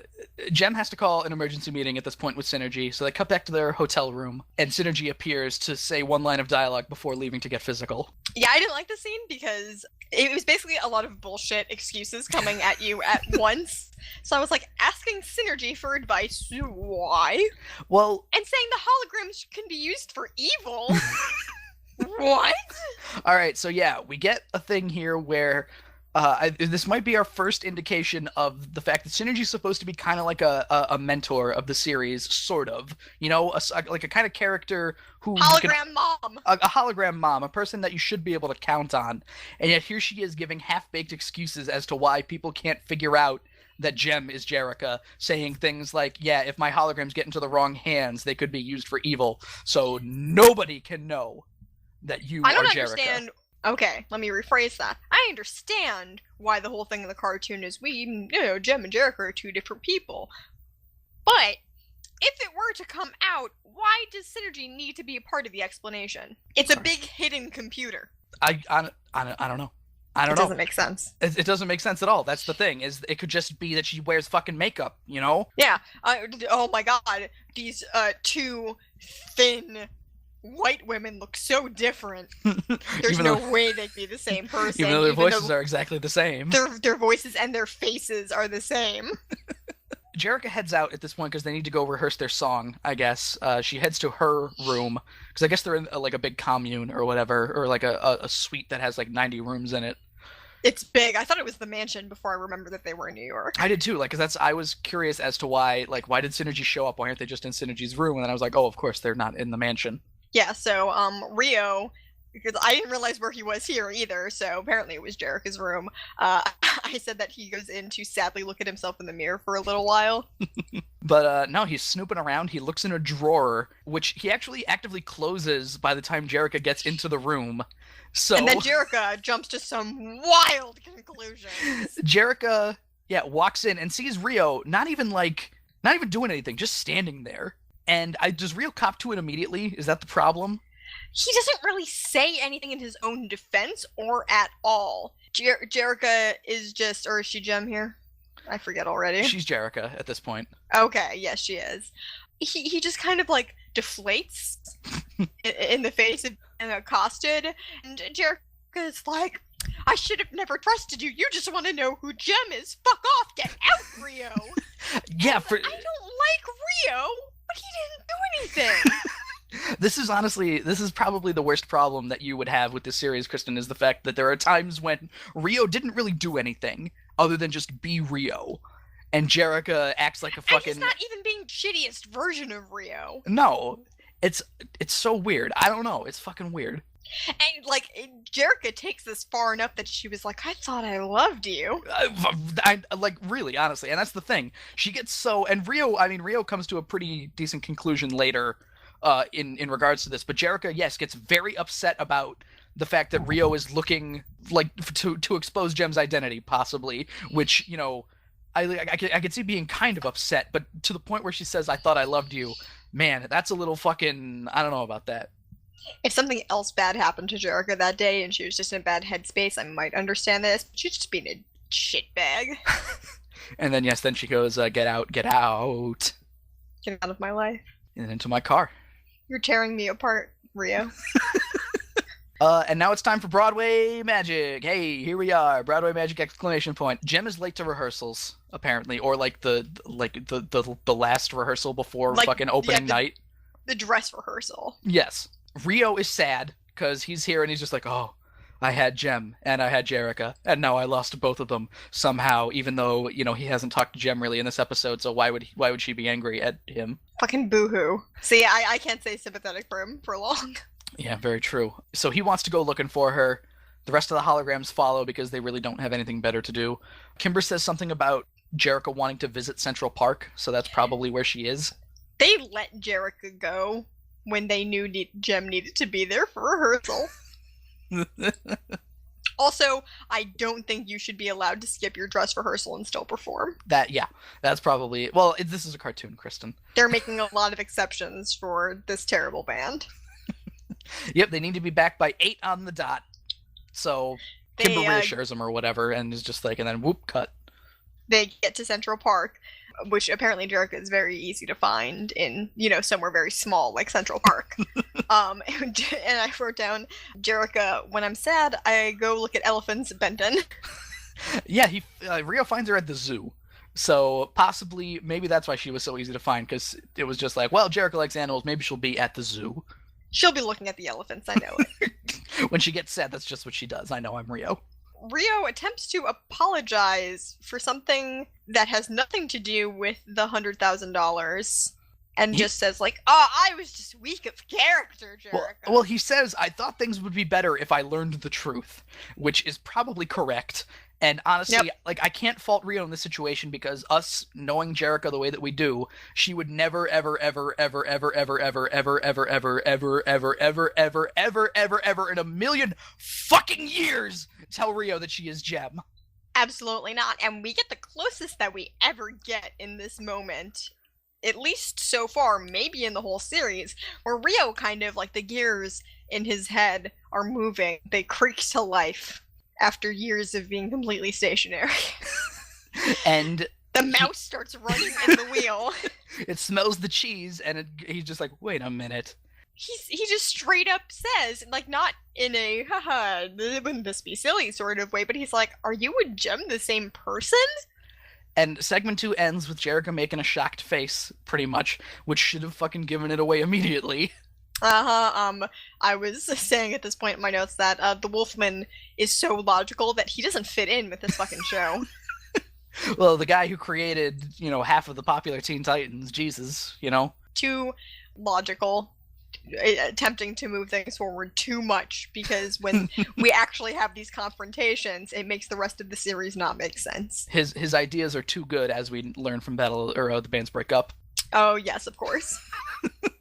Jem has to call an emergency meeting at this point with Synergy, so they cut back to their hotel room, and Synergy appears to say one line of dialogue before leaving to get physical. Yeah, I didn't like the scene because it was basically a lot of bullshit excuses coming at you at once. So I was like, asking Synergy for advice, why? Well... And saying the holograms can be used for evil. What? Alright, so yeah, we get a thing here where... this might be our first indication of the fact that Synergy's supposed to be kind of like a mentor of the series, sort of. You know, like a kind of character who... Hologram mom! A hologram mom, a person that you should be able to count on. And yet here she is giving half-baked excuses as to why people can't figure out that Jem is Jerrica, saying things like, yeah, if my holograms get into the wrong hands, they could be used for evil, so nobody can know that you are Jerrica. I don't understand... Okay, let me rephrase that. I understand why the whole thing in the cartoon is Jem and Jerrica are two different people. But if it were to come out, why does Synergy need to be a part of the explanation? It's a big hidden computer. I don't know. It doesn't make sense. It doesn't make sense at all. That's the thing. Is it could just be that she wears fucking makeup, you know? Yeah. Oh my god. These two thin white women look so different. There's no way they'd be the same person. Even though their voices are exactly the same. Their voices and their faces are the same. Jerrica heads out at this point because they need to go rehearse their song, I guess. She heads to her room, because I guess they're in like a big commune or whatever, or like a suite that has like 90 rooms in it. It's big. I thought it was the mansion before I remembered that they were in New York. I did too, like, because I was curious as to why did Synergy show up? Why aren't they just in Synergy's room? And then I was like, oh, of course, they're not in the mansion. Yeah, so, Rio, because I didn't realize where he was here either, so apparently it was Jerrica's room. I said that he goes in to sadly look at himself in the mirror for a little while. But, no, he's snooping around. He looks in a drawer, which he actually actively closes by the time Jerrica gets into the room. So... And then Jerrica jumps to some wild conclusions. Jerrica, walks in and sees Rio not even doing anything, just standing there. And does Rio cop to it immediately? Is that the problem? He doesn't really say anything in his own defense or at all. Jerrica is just... Or is she Jem here? I forget already. She's Jerrica at this point. Okay, yes, she is. He just kind of, like, deflates in the face of being accosted. And Jerrica is like, I should have never trusted you. You just want to know who Jem is. Fuck off. Get out, Rio. Yeah, I don't like Rio. But he didn't do anything! This is probably the worst problem that you would have with this series, Kristen, is the fact that there are times when Rio didn't really do anything other than just be Rio. And Jerrica acts like a fucking... And he's not even being shittiest version of Rio. No. It's so weird. I don't know. It's fucking weird. And, like, Jerrica takes this far enough that she was like, I thought I loved you. Like, really, honestly. And that's the thing. She gets so... And Rio comes to a pretty decent conclusion later in regards to this. But Jerrica, yes, gets very upset about the fact that Rio is looking, like, to expose Jem's identity, possibly. Which, you know, I could see being kind of upset. But to the point where she says, I thought I loved you. Man, that's a little fucking... I don't know about that. If something else bad happened to Jerrica that day and she was just in a bad headspace, I might understand this, but she's just being a shitbag. And then, then she goes, get out. Get out of my life. And into my car. You're tearing me apart, Rio. And now it's time for Broadway Magic. Hey, here we are. Broadway Magic ! Jem is late to rehearsals, apparently, or like the last rehearsal before fucking opening night. The dress rehearsal. Yes. Rio is sad because he's here and he's just like, oh, I had Jem and I had Jerrica and now I lost both of them somehow, even though, you know, he hasn't talked to Jem really in this episode, so why would she be angry at him? Fucking boohoo. See, I can't say sympathetic for him for long. Yeah, very true. So he wants to go looking for her. The rest of the holograms follow because they really don't have anything better to do. Kimber says something about Jerrica wanting to visit Central Park, so that's probably where she is. They let Jerrica go when they knew Jem needed to be there for rehearsal. Also, I don't think you should be allowed to skip your dress rehearsal and still perform. That's probably... Well, this is a cartoon, Kristen. They're making a lot of exceptions for this terrible band. Yep, they need to be back by 8 on the dot. So Kimber reassures them or whatever, and is just like, and then whoop, cut. They get to Central Park, which apparently Jerrica is very easy to find in, somewhere very small like Central Park. And I wrote down, Jerrica, when I'm sad, I go look at elephants, Benton. Yeah, Rio finds her at the zoo. So possibly, maybe that's why she was so easy to find, because it was just like, well, Jerrica likes animals, maybe she'll be at the zoo. She'll be looking at the elephants, I know it. When she gets sad, that's just what she does. I know, I'm Rio. Rio attempts to apologize for something that has nothing to do with the $100,000 and just says like, I was just weak of character, Jerrica. Well, he says, I thought things would be better if I learned the truth, which is probably correct. And honestly, I can't fault Rio in this situation because us knowing Jerrica the way that we do, she would never, ever, ever, ever, ever, ever, ever, ever, ever, ever, ever, ever, ever, ever, ever, ever, ever in a million fucking years tell Rio that she is Jem. Absolutely not. And we get the closest that we ever get in this moment, at least so far, maybe in the whole series, where Rio kind of like the gears in his head are moving. They creak to life after years of being completely stationary. And the mouse starts running in the wheel. It smells the cheese, and he's just like, wait a minute. He just straight up says, like, not in a, haha, wouldn't this be silly sort of way, but he's like, are you and Jem the same person? And segment 2 ends with Jerrica making a shocked face, pretty much, which should have fucking given it away immediately. I was saying at this point in my notes that the Wolfman is so logical that he doesn't fit in with this fucking show. Well, the guy who created, half of the popular Teen Titans, Jesus, Too logical, attempting to move things forward too much, because when we actually have these confrontations, it makes the rest of the series not make sense. His ideas are too good, as we learn from the band's breakup. Oh, yes, of course.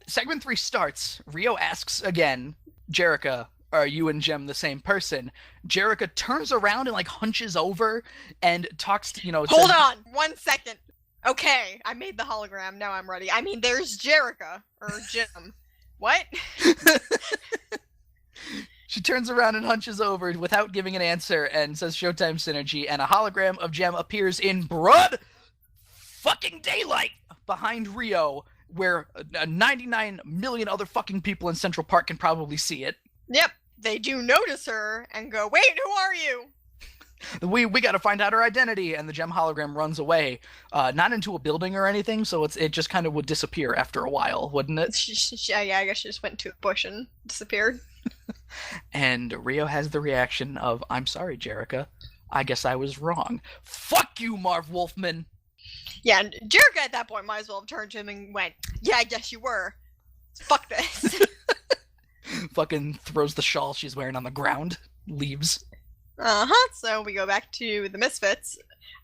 Segment 3 starts. Rio asks again, Jerrica, are you and Jem the same person? Jerrica turns around and, hunches over and talks to, Hold on! 1 second! Okay, I made the hologram, now I'm ready. I mean, there's Jerrica, or Jem. What? She turns around and hunches over without giving an answer and says Showtime Synergy, and a hologram of Jem appears in broad fucking daylight behind Rio, where 99 million other fucking people in Central Park can probably see it. Yep, they do notice her and go, wait, who are you? We gotta find out her identity, and the Jem hologram runs away, not into a building or anything, so it just kind of would disappear after a while, wouldn't it? Yeah, I guess she just went to a bush and disappeared. And Rio has the reaction of, I'm sorry, Jerrica, I guess I was wrong. Fuck you, Marv Wolfman! Yeah, and Jerrica at that point might as well have turned to him and went, yeah, I guess you were. Fuck this. Fucking throws the shawl she's wearing on the ground, leaves. So we go back to the Misfits.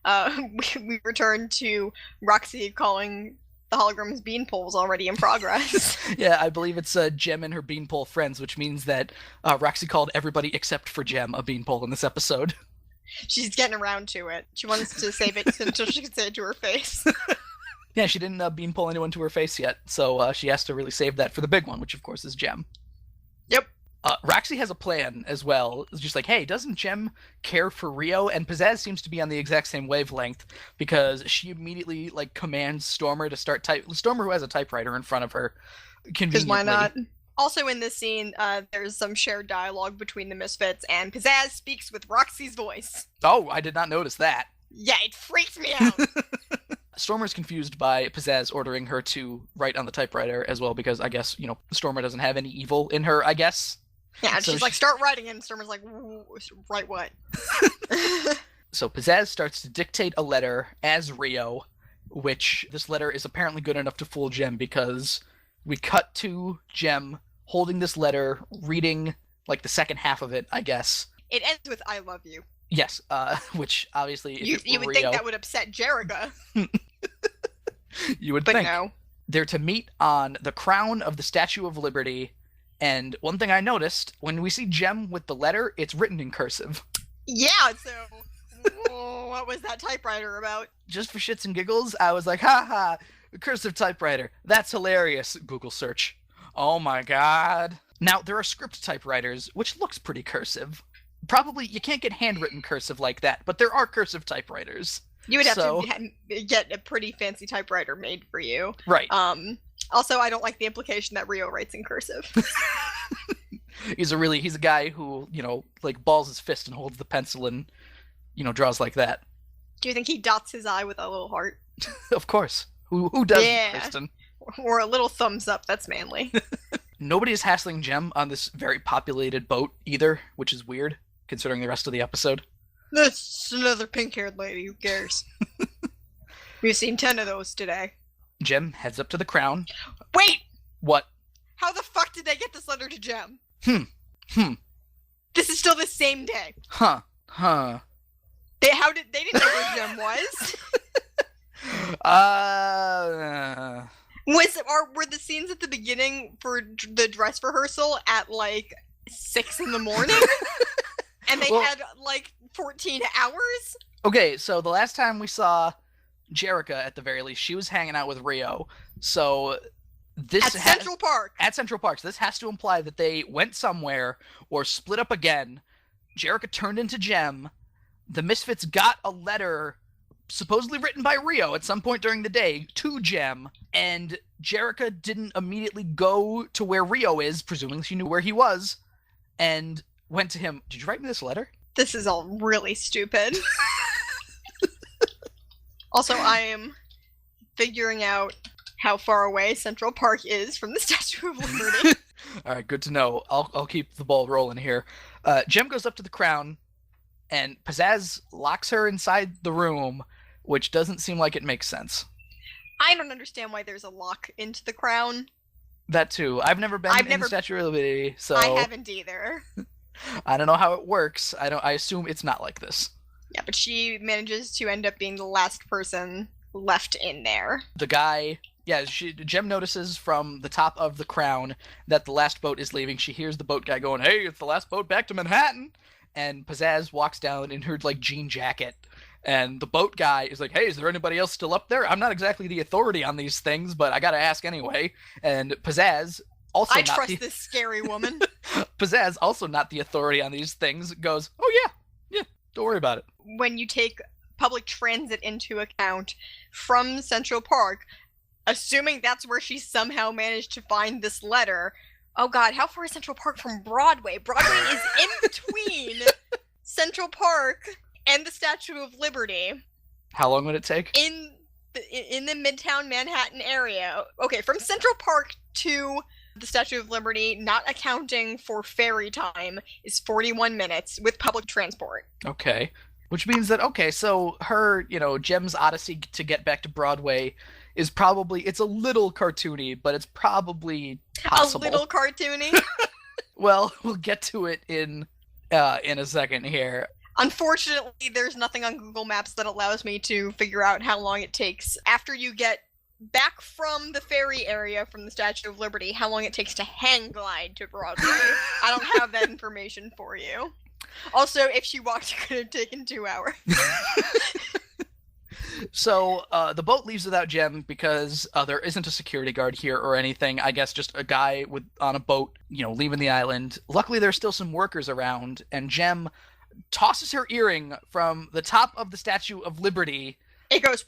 We return to Roxy calling the hologram's beanpoles already in progress. Yeah, I believe it's Jem and her beanpole friends, which means that Roxy called everybody except for Jem a beanpole in this episode. She's getting around to it. She wants to save it until she can say it to her face. Yeah, she didn't beanpole anyone to her face yet, so she has to really save that for the big one, which of course is Jem. Yep. Roxy has a plan as well. It's just like, hey, doesn't Jem care for Rio? And Pizzazz seems to be on the exact same wavelength, because she immediately commands Stormer to start Stormer, who has a typewriter in front of her, conveniently. Because why not? Also in this scene, there's some shared dialogue between the Misfits, and Pizzazz speaks with Roxy's voice. Oh, I did not notice that. Yeah, it freaks me out. Stormer's confused by Pizzazz ordering her to write on the typewriter as well, because I guess, Stormer doesn't have any evil in her, I guess. Yeah, so she's like, start writing, and Stormer's like, write what? So Pizzazz starts to dictate a letter as Rio, which this letter is apparently good enough to fool Jem, because we cut to Jem holding this letter, reading, the second half of it, I guess. It ends with, I love you. Yes, which obviously... You would think that would upset Jerrica. You would think. But no. They're to meet on the crown of the Statue of Liberty, and one thing I noticed, when we see Jem with the letter, it's written in cursive. Yeah, so what was that typewriter about? Just for shits and giggles, I was like, ha, cursive typewriter. That's hilarious. Google search. Oh my god. Now, there are script typewriters, which looks pretty cursive. Probably, you can't get handwritten cursive like that, but there are cursive typewriters. You would have to get a pretty fancy typewriter made for you. Right. Also, I don't like the implication that Rio writes in cursive. He's a guy who, like balls his fist and holds the pencil and, draws like that. Do you think he dots his I with a little heart? Of course. Who doesn't, yeah. Kristen? Or a little thumbs up, that's manly. Nobody is hassling Jem on this very populated boat either, which is weird, considering the rest of the episode. That's another pink-haired lady, who cares? We've seen 10 of those today. Jem heads up to the Crown. Wait! What? How the fuck did they get this letter to Jem? This is still the same day. Huh. They didn't know where Jem was? Were the scenes at the beginning for the dress rehearsal at like 6 in the morning? And they had like 14 hours? Okay, so the last time we saw Jerrica, at the very least, she was hanging out with Rio. So this Central Park. At Central Park. So this has to imply that they went somewhere or split up again. Jerrica turned into Jem. The Misfits got a letter supposedly written by Rio at some point during the day to Jem, and Jerrica didn't immediately go to where Rio is, presuming she knew where he was, and went to him. Did you write me this letter? This is all really stupid. Also, I am figuring out how far away Central Park is from the Statue of Liberty. All right, good to know. I'll keep the ball rolling here. Jem goes up to the Crown, and Pizzazz locks her inside the room, which doesn't seem like it makes sense. I don't understand why there's a lock into the Crown. That too. I've never been in the Statue of Liberty, so I haven't either. I don't know how it works. I assume it's not like this. Yeah, but she manages to end up being the last person left in there. The guy, Jem notices from the top of the Crown that the last boat is leaving. She hears the boat guy going, "Hey, it's the last boat back to Manhattan." And Pizzazz walks down in her like jean jacket. And the boat guy is like, "Hey, is there anybody else still up there? I'm not exactly the authority on these things, but I gotta ask anyway." And Pizzazz, also this scary woman. Pizzazz, also not the authority on these things, goes, "Oh yeah, don't worry about it." When you take public transit into account from Central Park, assuming that's where she somehow managed to find this letter. Oh god, how far is Central Park from Broadway? Broadway is in between Central Park and the Statue of Liberty. How long would it take? In the Midtown Manhattan area. Okay, from Central Park to the Statue of Liberty, not accounting for ferry time, is 41 minutes with public transport. Okay. Which means that, so her, Jem's odyssey to get back to Broadway is probably, it's a little cartoony, but it's probably possible. A little cartoony? Well, we'll get to it in a second here. Unfortunately, there's nothing on Google Maps that allows me to figure out how long it takes after you get back from the ferry area from the Statue of Liberty, how long it takes to hang glide to Broadway. I don't have that information for you. Also, if she walked, it could have taken 2 hours. So, the boat leaves without Jem because there isn't a security guard here or anything. I guess just a guy on a boat, leaving the island. Luckily, there's still some workers around, and Jem tosses her earring from the top of the Statue of Liberty. It goes...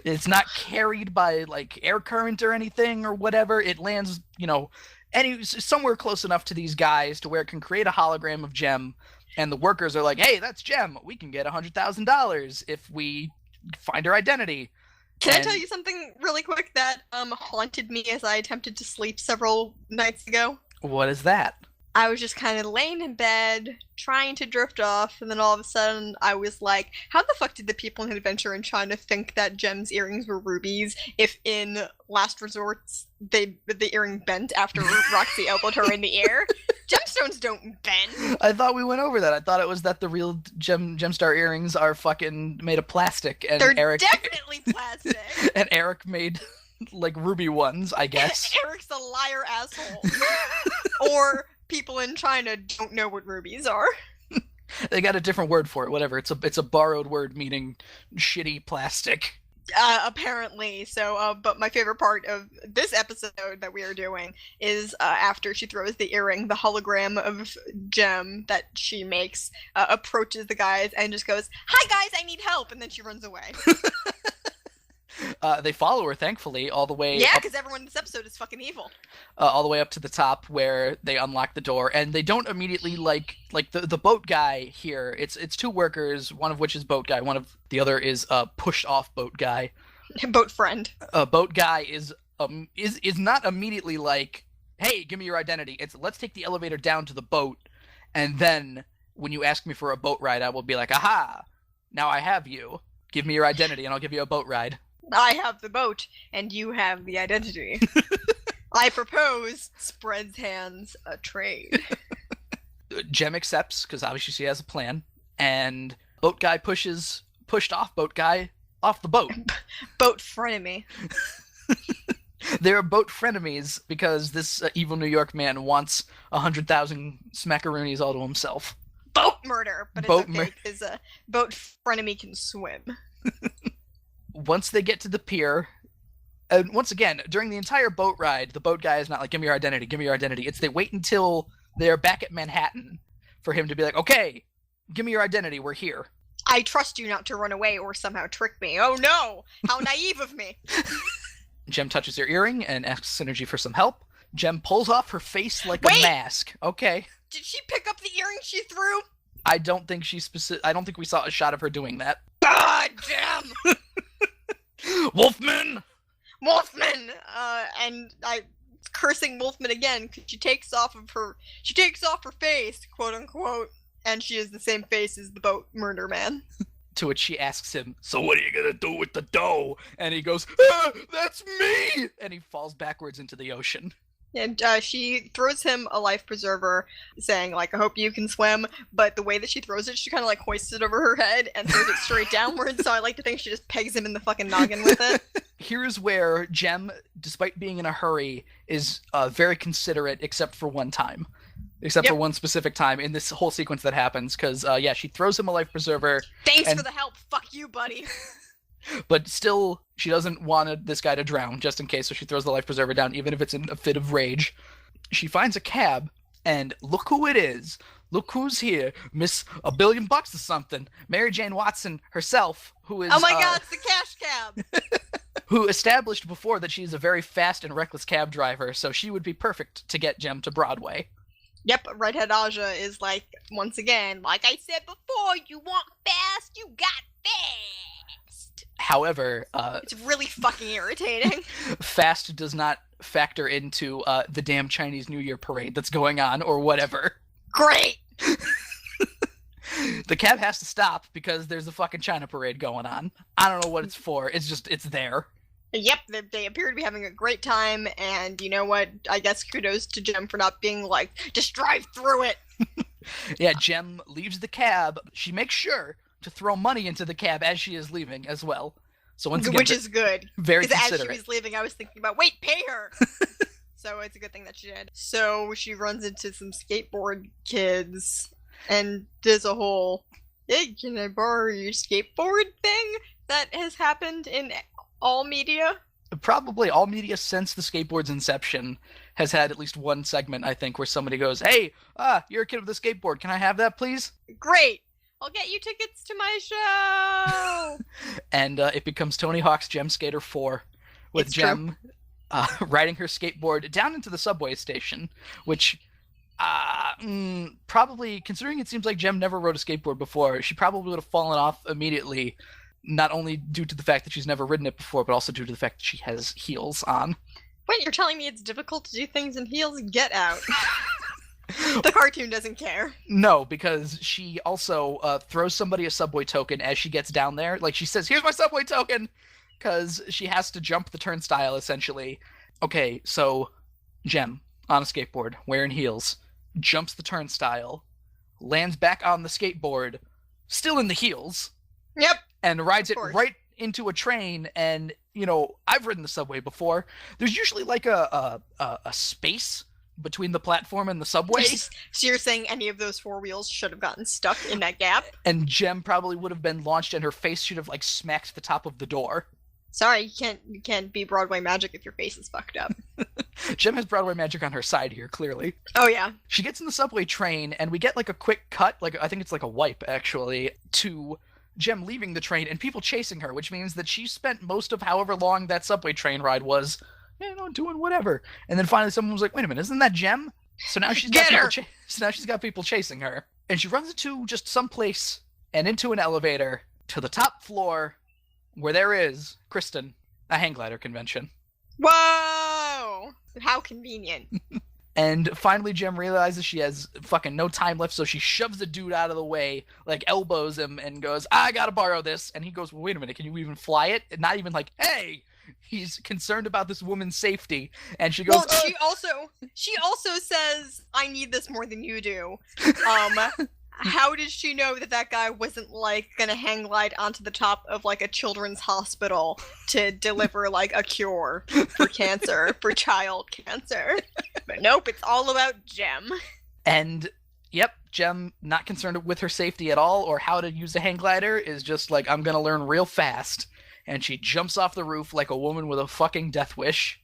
It's not carried by, air current or anything or whatever. It lands, somewhere close enough to these guys to where it can create a hologram of Jem, and the workers are like, "Hey, that's Jem. We can get $100,000 if we find her identity." Can I tell you something really quick that haunted me as I attempted to sleep several nights ago? What is that? I was just kind of laying in bed, trying to drift off, and then all of a sudden I was like, how the fuck did the people in Adventure in China think that Jem's earrings were rubies if in Last Resorts the earring bent after Roxy elbowed her in the air? Gemstones don't bend. I thought we went over that. I thought it was that the real Gemstar earrings are fucking made of plastic. And They're definitely plastic. And Eric made, ruby ones, I guess. Eric's a liar asshole. Or... people in China don't know what rubies are. They got a different word for it. Whatever. It's a borrowed word meaning shitty plastic. Apparently. So, but my favorite part of this episode that we are doing is after she throws the earring, the hologram of Jem that she makes approaches the guys and just goes, "Hi guys, I need help," and then she runs away. They follow her, thankfully, all the way. Yeah, because everyone in this episode is fucking evil. All the way up to the top where they unlock the door, and they don't immediately like the boat guy here. It's two workers, one of which is boat guy, one of the other is pushed off boat guy. Boat friend. Boat guy is not immediately like, hey, give me your identity. It's let's take the elevator down to the boat, and then when you ask me for a boat ride, I will be like, aha, now I have you. Give me your identity, and I'll give you a boat ride. I have the boat, and you have the identity. I propose, spreads hands, a trade. Jem accepts, because obviously she has a plan, and boat guy pushed off boat guy off the boat. Boat frenemy. They're boat frenemies because this evil New York man wants 100,000 smackaroonies all to himself. Boat murder, but it's okay, because boat frenemy can swim. Once they get to the pier, and once again, during the entire boat ride, the boat guy is not like, give me your identity, give me your identity. It's they wait until they're back at Manhattan for him to be like, okay, give me your identity, we're here. I trust you not to run away or somehow trick me. Oh no, how naive of me. Jem touches her earring and asks Synergy for some help. Jem pulls off her face like a mask. Okay. Did she pick up the earring she threw? I don't think we saw a shot of her doing that. God, Jem! Wolfman! Wolfman! And I cursing Wolfman again because she takes off her face, quote unquote, and she has the same face as the boat murder man. To which she asks him, so what are you gonna do with the dough? And he goes, that's me! And he falls backwards into the ocean. And she throws him a life preserver, saying, like, I hope you can swim, but the way that she throws it, she kind of, like, hoists it over her head and throws it straight downwards, so I like to think she just pegs him in the fucking noggin with it. Here's where Jem, despite being in a hurry, is very considerate, except for one time. For one specific time in this whole sequence that happens, because, she throws him a life preserver. Thanks for the help, fuck you, buddy. But still, she doesn't want this guy to drown, just in case, so she throws the life preserver down, even if it's in a fit of rage. She finds a cab, and look who it is. Look who's here. Miss $1 billion or something. Mary Jane Watson herself, who is... Oh my god, it's the cash cab! Who established before that she's a very fast and reckless cab driver, so she would be perfect to get Jem to Broadway. Yep, Redhead Aja is like, once again, like I said before, you want fast, you got fast! However, it's really fucking irritating. Fast does not factor into the damn Chinese New Year parade that's going on, or whatever. Great! The cab has to stop because there's a fucking China parade going on. I don't know what it's for. It's there. Yep, they appear to be having a great time, and you know what? I guess kudos to Jem for not being like, just drive through it. Yeah, Jem leaves the cab. She makes sure to throw money into the cab as she is leaving as well. So once again, which is good. Very considerate. As she was leaving, I was thinking about, wait, pay her! So it's a good thing that she did. So she runs into some skateboard kids and does a whole, hey, can I borrow your skateboard thing that has happened in all media? Probably all media since the skateboard's inception has had at least one segment, I think, where somebody goes, hey, you're a kid with a skateboard. Can I have that, please? Great. I'll get you tickets to my show. And it becomes Tony Hawk's Gem Skater 4 with Jem riding her skateboard down into the subway station, which probably, considering it seems like Jem never rode a skateboard before, she probably would have fallen off immediately. Not only due to the fact that she's never ridden it before, but also due to the fact that she has heels on. Wait, you're telling me it's difficult to do things in heels? Get out. The cartoon doesn't care. No, because she also throws somebody a subway token as she gets down there. Like, she says, here's my subway token! Because she has to jump the turnstile, essentially. Okay, so Jem, on a skateboard, wearing heels, jumps the turnstile, lands back on the skateboard, still in the heels. Yep. And rides it right into a train, and, you know, I've ridden the subway before. There's usually like a space between the platform and the subway. So you're saying any of those 4 wheels should have gotten stuck in that gap? And Jem probably would have been launched and her face should have, like, smacked the top of the door. Sorry, you can't be Broadway magic if your face is fucked up. Jem has Broadway magic on her side here, clearly. Oh, yeah. She gets in the subway train, and we get, like, a quick cut, like, I think it's like a wipe, actually, to Jem leaving the train and people chasing her, which means that she spent most of however long that subway train ride was, doing whatever. And then finally someone was like, wait a minute, isn't that Jem? So now she's got people chasing her. And she runs into just someplace and into an elevator to the top floor where there is, Kristen, a hang glider convention. Whoa! How convenient. And finally Jem realizes she has fucking no time left, so she shoves the dude out of the way, like elbows him and goes, I gotta borrow this. And he goes, well, wait a minute, can you even fly it? And not even like, hey! He's concerned about this woman's safety. And she goes, well, she also says, I need this more than you do. How did she know that guy wasn't, like, gonna hang glide onto the top of, like, a children's hospital to deliver, like, a cure for cancer, for child cancer? But nope, it's all about Jem. And, yep, Jem, not concerned with her safety at all or how to use a hang glider, is just like, I'm gonna learn real fast. And she jumps off the roof like a woman with a fucking death wish.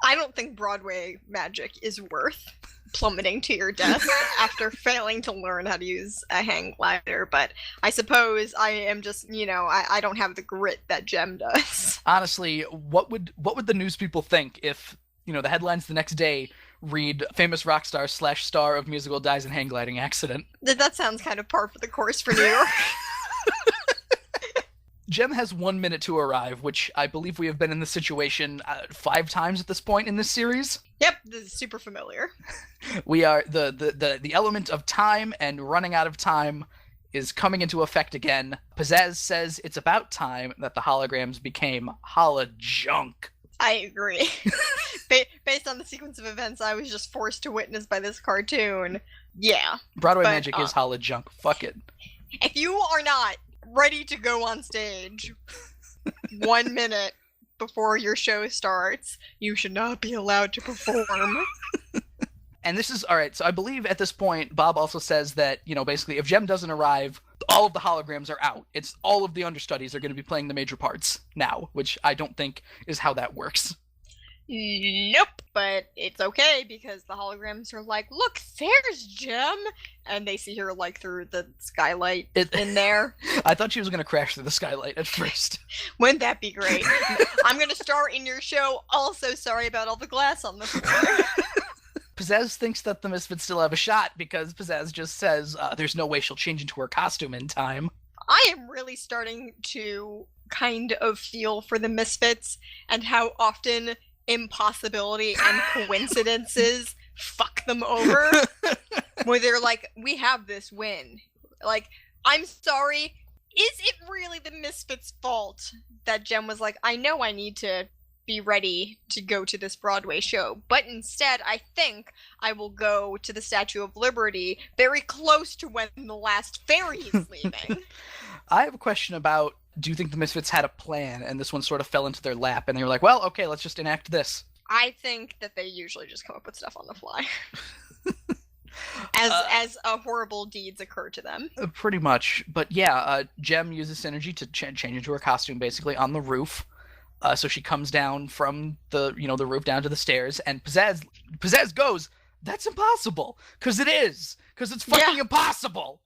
I don't think Broadway magic is worth plummeting to your death after failing to learn how to use a hang glider, but I suppose I am just, I don't have the grit that Jem does. Honestly, what would the news people think if, the headlines the next day read famous rock star / star of musical dies in hang gliding accident? That sounds kind of par for the course for New York. Jem has 1 minute to arrive, which I believe we have been in this situation 5 times at this point in this series. Yep, this is super familiar. We are the element of time and running out of time is coming into effect again. Pizzazz says it's about time that the holograms became junk. I agree. Based on the sequence of events I was just forced to witness by this cartoon, yeah. Broadway magic is junk. Fuck it. If you are not ready to go on stage 1 minute before your show starts, you should not be allowed to perform. And this is, alright, so I believe at this point, Bob also says that, basically, if Jem doesn't arrive, all of the holograms are out. It's all of the understudies are going to be playing the major parts now, which I don't think is how that works. Nope, but it's okay because the holograms are like, look, there's Jem, and they see her like through the skylight in there. I thought she was going to crash through the skylight at first. Wouldn't that be great? I'm going to star in your show. Also, sorry about all the glass on the floor. Pizzazz thinks that the Misfits still have a shot because Pizzazz just says there's no way she'll change into her costume in time. I am really starting to kind of feel for the Misfits and how often impossibility and coincidences fuck them over. Where they're like, we have this win. Like, I'm sorry, is it really the Misfits' fault that Jem was like, I know I need to be ready to go to this Broadway show, but instead I think I will go to the Statue of Liberty very close to when the last ferry is leaving. I have a question about, do you think the Misfits had a plan and this one sort of fell into their lap and they were like, well, okay, let's just enact this? I think that they usually just come up with stuff on the fly. As horrible deeds occur to them. Pretty much. But yeah, Jem uses synergy to change into her costume basically on the roof. So she comes down from the roof down to the stairs, and Pizzazz goes, that's impossible! Because it is! Because it's fucking impossible!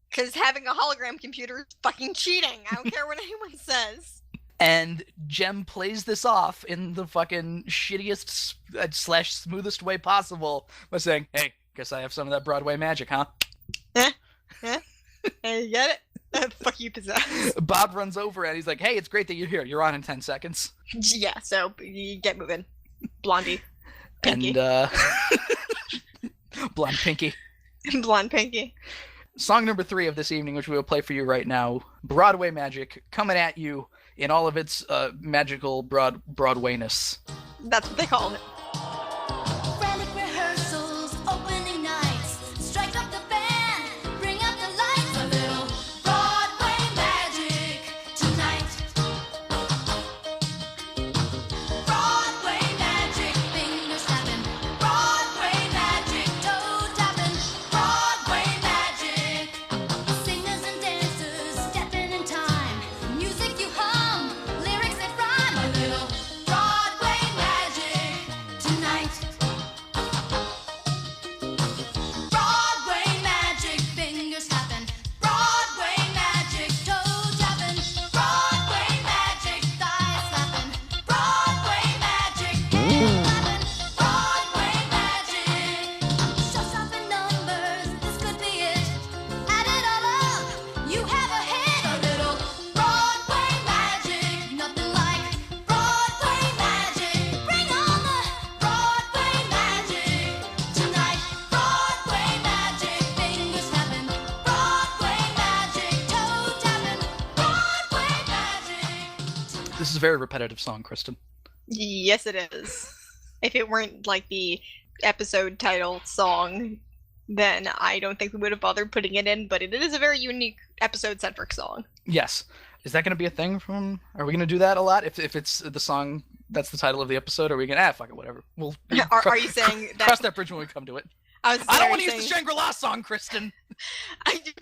Because having a hologram computer is fucking cheating! I don't care what anyone says! And Jem plays this off in the fucking shittiest / smoothest way possible by saying, hey, guess I have some of that Broadway magic, huh? Yeah? Hey, you get it? Fuck you, Pizzazz. Bob runs over and he's like, hey, it's great that you're here. You're on in 10 seconds. Yeah, so you get moving. Blondie. Pinky. And, Blonde Pinky. Blonde Pinky. Song number 3 of this evening, which we will play for you right now, Broadway Magic, coming at you in all of its magical Broadwayness. That's what they call it. Broadway magic, fingers snapping. Broadway a very repetitive song, Kristen. Yes, it is. If it weren't like the episode title song, then I don't think we would have bothered putting it in, but it is a very unique episode-centric song. Yes. Is that going to be a thing are we going to do that a lot? If it's the song that's the title of the episode, or are we going to, fuck it, whatever. We'll are you saying that... Cross that bridge when we come to it. I don't want to use the Shangri-La song, Kristen!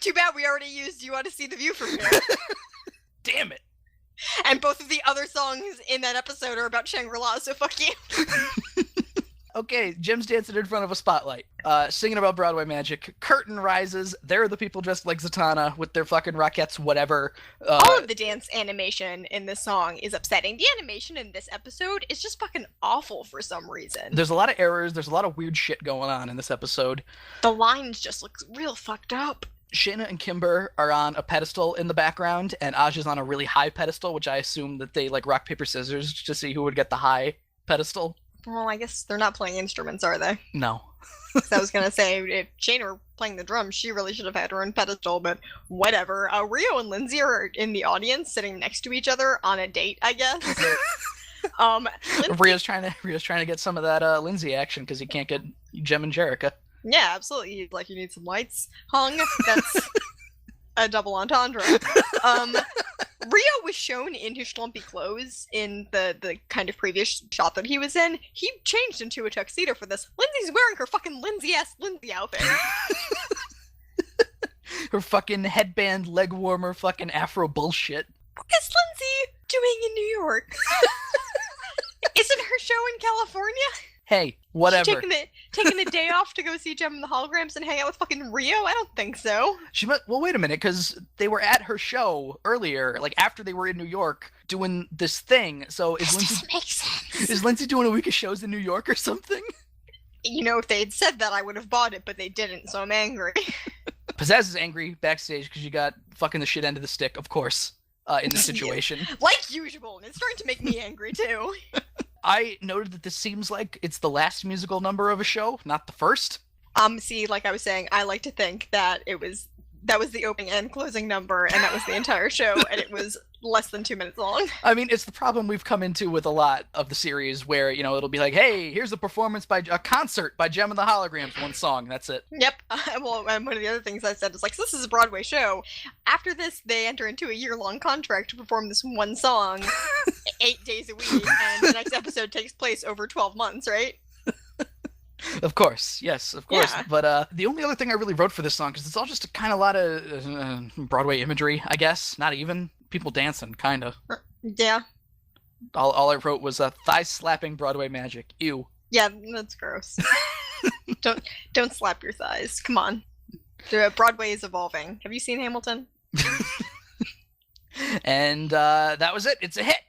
Too bad we already used You Want to See the View from Here. Damn it. And both of the other songs in that episode are about Shangri-La, so fuck you. Okay, Jim's dancing in front of a spotlight, singing about Broadway magic. Curtain rises. There are the people dressed like Zatanna with their fucking Rockettes, whatever. All of the dance animation in this song is upsetting. The animation in this episode is just fucking awful for some reason. There's a lot of errors. There's a lot of weird shit going on in this episode. The lines just look real fucked up. Shayna and Kimber are on a pedestal in the background, and Aj is on a really high pedestal, which I assume that they, like, rock, paper, scissors to see who would get the high pedestal. Well, I guess they're not playing instruments, are they? No. So I was gonna say, if Shayna were playing the drums, she really should have had her own pedestal, but whatever. Rio and Lindsay are in the audience, sitting next to each other on a date, I guess. Rio's trying to get some of that Lindsay action because he can't get Jem and Jerrica. Yeah, absolutely. He's like, you need some lights hung. That's a double entendre. Rio was shown in his schlumpy clothes in the kind of previous shot that he was in. He changed into a tuxedo for this. Lindsay's wearing her fucking Lindsay-ass Lindsay outfit. Her fucking headband, leg warmer, fucking afro bullshit. What is Lindsay doing in New York? Isn't her show in California? Hey, whatever. Taking a day off to go see Jem and the Holograms and hang out with fucking Rio? I don't think so. Well, wait a minute, because they were at her show earlier, like after they were in New York doing this thing. So Doesn't make sense. Is Lindsay doing a week of shows in New York or something? You know, if they had said that, I would have bought it, but they didn't, so I'm angry. Pizzazz is angry backstage because you got fucking the shit end of the stick, of course, in this situation. Like usual, and it's starting to make me angry too. I noted that this seems like it's the last musical number of a show, not the first. See, like I was saying, I like to think that that was the opening and closing number, and that was the entire show, and it was less than 2 minutes long. I mean, it's the problem we've come into with a lot of the series where, you know, it'll be like, hey, here's a concert by Jem and the Holograms, one song, that's it. Yep. Well, and one of the other things I said is like, so this is a Broadway show. After this, they enter into a year-long contract to perform this one song 8 days a week, and the next episode takes place over 12 months, right? Of course, yes, of course. Yeah. But the only other thing I really wrote for this song, because it's all just a lot of Broadway imagery, I guess. Not even. People dancing, kind of. Yeah. All I wrote was thigh-slapping Broadway magic. Ew. Yeah, that's gross. Don't slap your thighs. Come on. Broadway is evolving. Have you seen Hamilton? And that was it. It's a hit.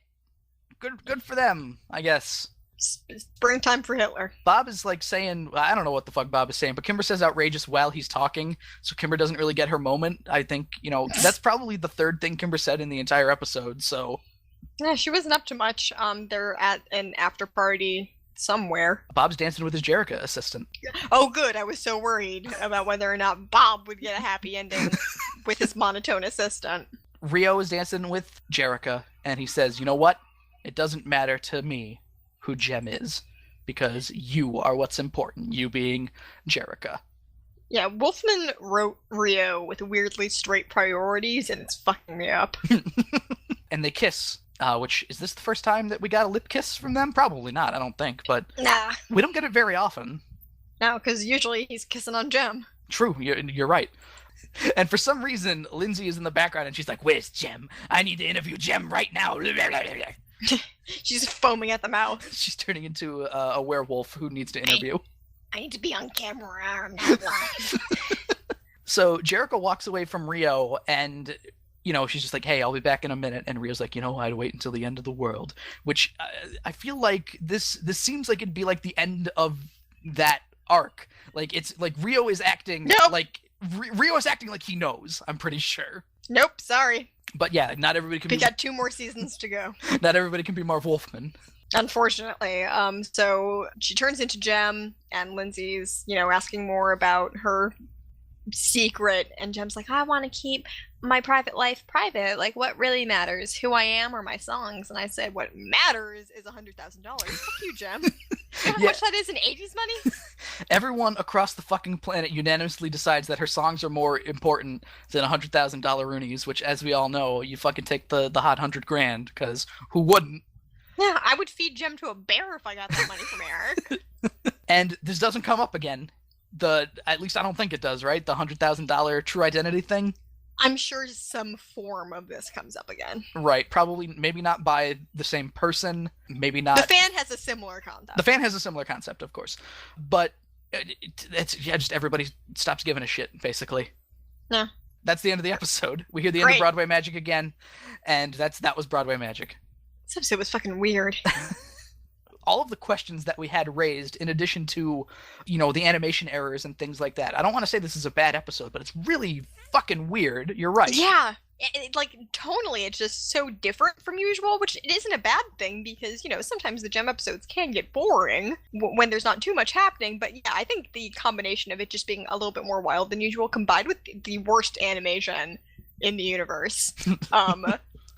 Good for them, I guess. Springtime for Hitler. Bob is like saying, I don't know what the fuck Bob is saying, but Kimber says outrageous while he's talking, so Kimber doesn't really get her moment. I think, you know, that's probably the third thing Kimber said in the entire episode, so. Yeah, she wasn't up to much. They're at an after party somewhere. Bob's dancing with his Jerrica assistant. Oh, good. I was so worried about whether or not Bob would get a happy ending with his monotone assistant. Rio is dancing with Jerrica, and he says, you know what? It doesn't matter to me who Jem is, because you are what's important, you being Jerrica. Yeah, Wolfman wrote Rio with weirdly straight priorities, and it's fucking me up. And they kiss, which, is this the first time that we got a lip kiss from them? Probably not, I don't think, but Nah. we don't get it very often. No, because usually he's kissing on Jem. True, you're right. And for some reason, Lindsay is in the background, and she's like, where's Jem? I need to interview Jem right now. She's foaming at the mouth. She's turning into a werewolf who needs to interview. I need to be on camera. I'm not live. So Jerrica walks away from Rio, and, you know, she's just like, hey, I'll be back in a minute. And Rio's like, you know, I'd wait until the end of the world. Which I feel like this seems like it'd be like the end of that arc. Like, it's like Rio is acting like Rio is acting like he knows, I'm pretty sure. Nope, sorry. But yeah, not everybody can We got 2 more seasons to go. Not everybody can be Marv Wolfman. Unfortunately. So she turns into Jem, and Lindsay's, you know, asking more about her secret, and Jem's like, I want to keep my private life private. Like, what really matters? Who I am or my songs? And I said, what matters is $100,000. Fuck you, Jem. You know how much that is in 80s money? Everyone across the fucking planet unanimously decides that her songs are more important than $100,000 roonies, which, as we all know, you fucking take the hot $100,000, because who wouldn't? Yeah, I would feed Jem to a bear if I got that money from Eric. And this doesn't come up again. At least I don't think it does, right? The $100,000 true identity thing? I'm sure some form of this comes up again. Right. Probably, maybe not by the same person. Maybe not. The fan has a similar concept. The fan has a similar concept, of course. But just everybody stops giving a shit, basically. Yeah. That's the end of the episode. We hear the end of Broadway Magic again, and that was Broadway Magic. This episode was fucking weird. All of the questions that we had raised, in addition to, the animation errors and things like that. I don't want to say this is a bad episode, but it's really fucking weird. You're right. Yeah. Tonally, it's just so different from usual, which it isn't a bad thing because, sometimes the Gem episodes can get boring when there's not too much happening. But yeah, I think the combination of it just being a little bit more wild than usual, combined with the worst animation in the universe,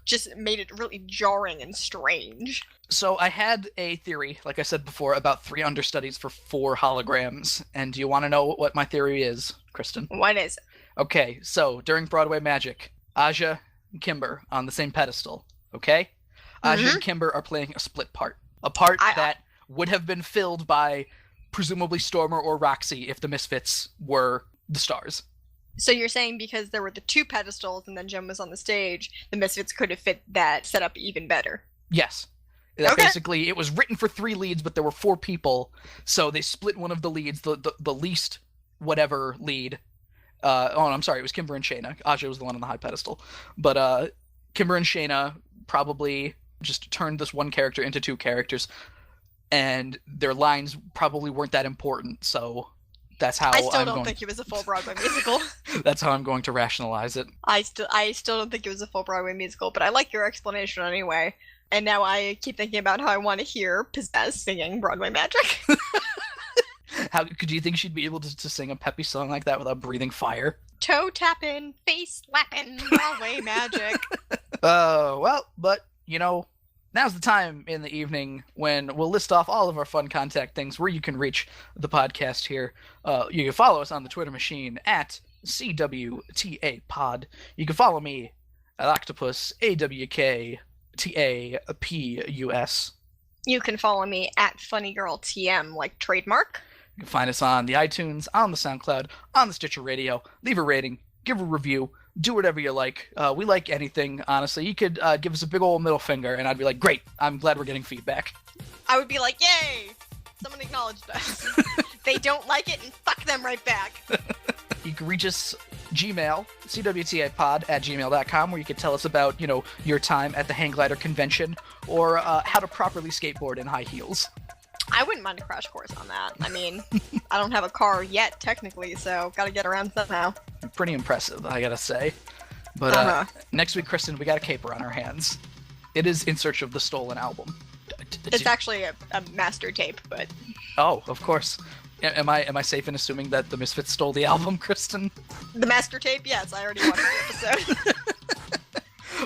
just made it really jarring and strange. So I had a theory, like I said before, about 3 understudies for 4 holograms. And do you want to know what my theory is, Kristen? What is it? Okay, so during Broadway Magic, Aja and Kimber on the same pedestal, okay? Aja and Kimber are playing a split part. A part that would have been filled by presumably Stormer or Roxy if the Misfits were the stars. So you're saying because there were the 2 pedestals and then Gem was on the stage, the Misfits could have fit that setup even better? Yes. Basically, it was written for 3 leads, but there were 4 people, so they split one of the leads, the least whatever lead. I'm sorry, it was Kimber and Shayna. Aja was the one on the high pedestal. But Kimber and Shayna probably just turned this one character into 2 characters, and their lines probably weren't that important, so that's how I still don't think it was a full Broadway musical. That's how I'm going to rationalize it. I still don't think it was a full Broadway musical, but I like your explanation anyway. And now I keep thinking about how I want to hear Pizzazz singing Broadway Magic. How could you think she'd be able to sing a peppy song like that without breathing fire? Toe tapping, face slapping, Broadway Magic. Well, but now's the time in the evening when we'll list off all of our fun contact things where you can reach the podcast here. You can follow us on the Twitter machine at CWTAPod. You can follow me at Octopus, AWKTAPUS. You can follow me at FunnyGirlTM, like trademark. You can find us on the iTunes, on the SoundCloud, on the Stitcher Radio. Leave a rating, give a review, do whatever you like. We like anything, honestly. You could give us a big old middle finger, and I'd be like, great, I'm glad we're getting feedback. I would be like, yay! Someone acknowledged us. They don't like it, and fuck them right back. You can reach us Gmail, cwtapod@gmail.com, where you can tell us about, your time at the Hang Glider convention, or how to properly skateboard in high heels. I wouldn't mind a crash course on that. I mean, I don't have a car yet, technically, so gotta get around somehow. Pretty impressive, I gotta say. But next week, Kristen, we got a caper on our hands. It is In Search of the Stolen Album. It's actually a master tape, but... Oh, of course. Am I safe in assuming that the Misfits stole the album, Kristen? The master tape? Yes, I already watched the episode.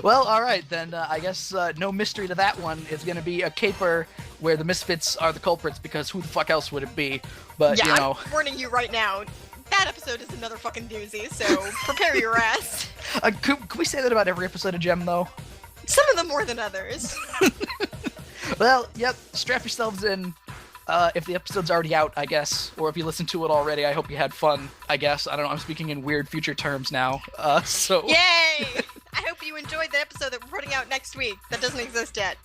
Well, all right, then I guess no mystery to that one. It's going to be a caper where the Misfits are the culprits, because who the fuck else would it be? But, yeah, I'm warning you right now. That episode is another fucking doozy, so prepare your ass. Could we say that about every episode of Gem, though? Some of them more than others. Well, yep, strap yourselves in. If the episode's already out, I guess, or if you listened to it already, I hope you had fun, I guess. I don't know, I'm speaking in weird future terms now, so... Yay! I hope you enjoyed the episode that we're putting out next week. That doesn't exist yet,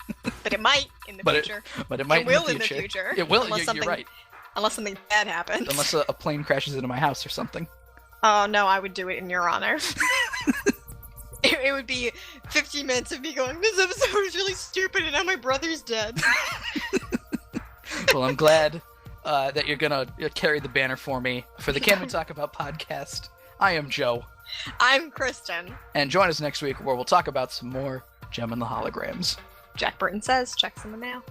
but it might in the future. But it might in the future. It will, you're right. Unless something bad happens. Unless a plane crashes into my house or something. Oh, no, I would do it in your honor. It would be 15 minutes of me going, this episode was really stupid and now my brother's dead. Well, I'm glad that you're going to carry the banner for me for the Can We Talk About podcast. I am Joe. I'm Kristen. And join us next week where we'll talk about some more Gem and the Holograms. Jack Burton says, checks in the mail.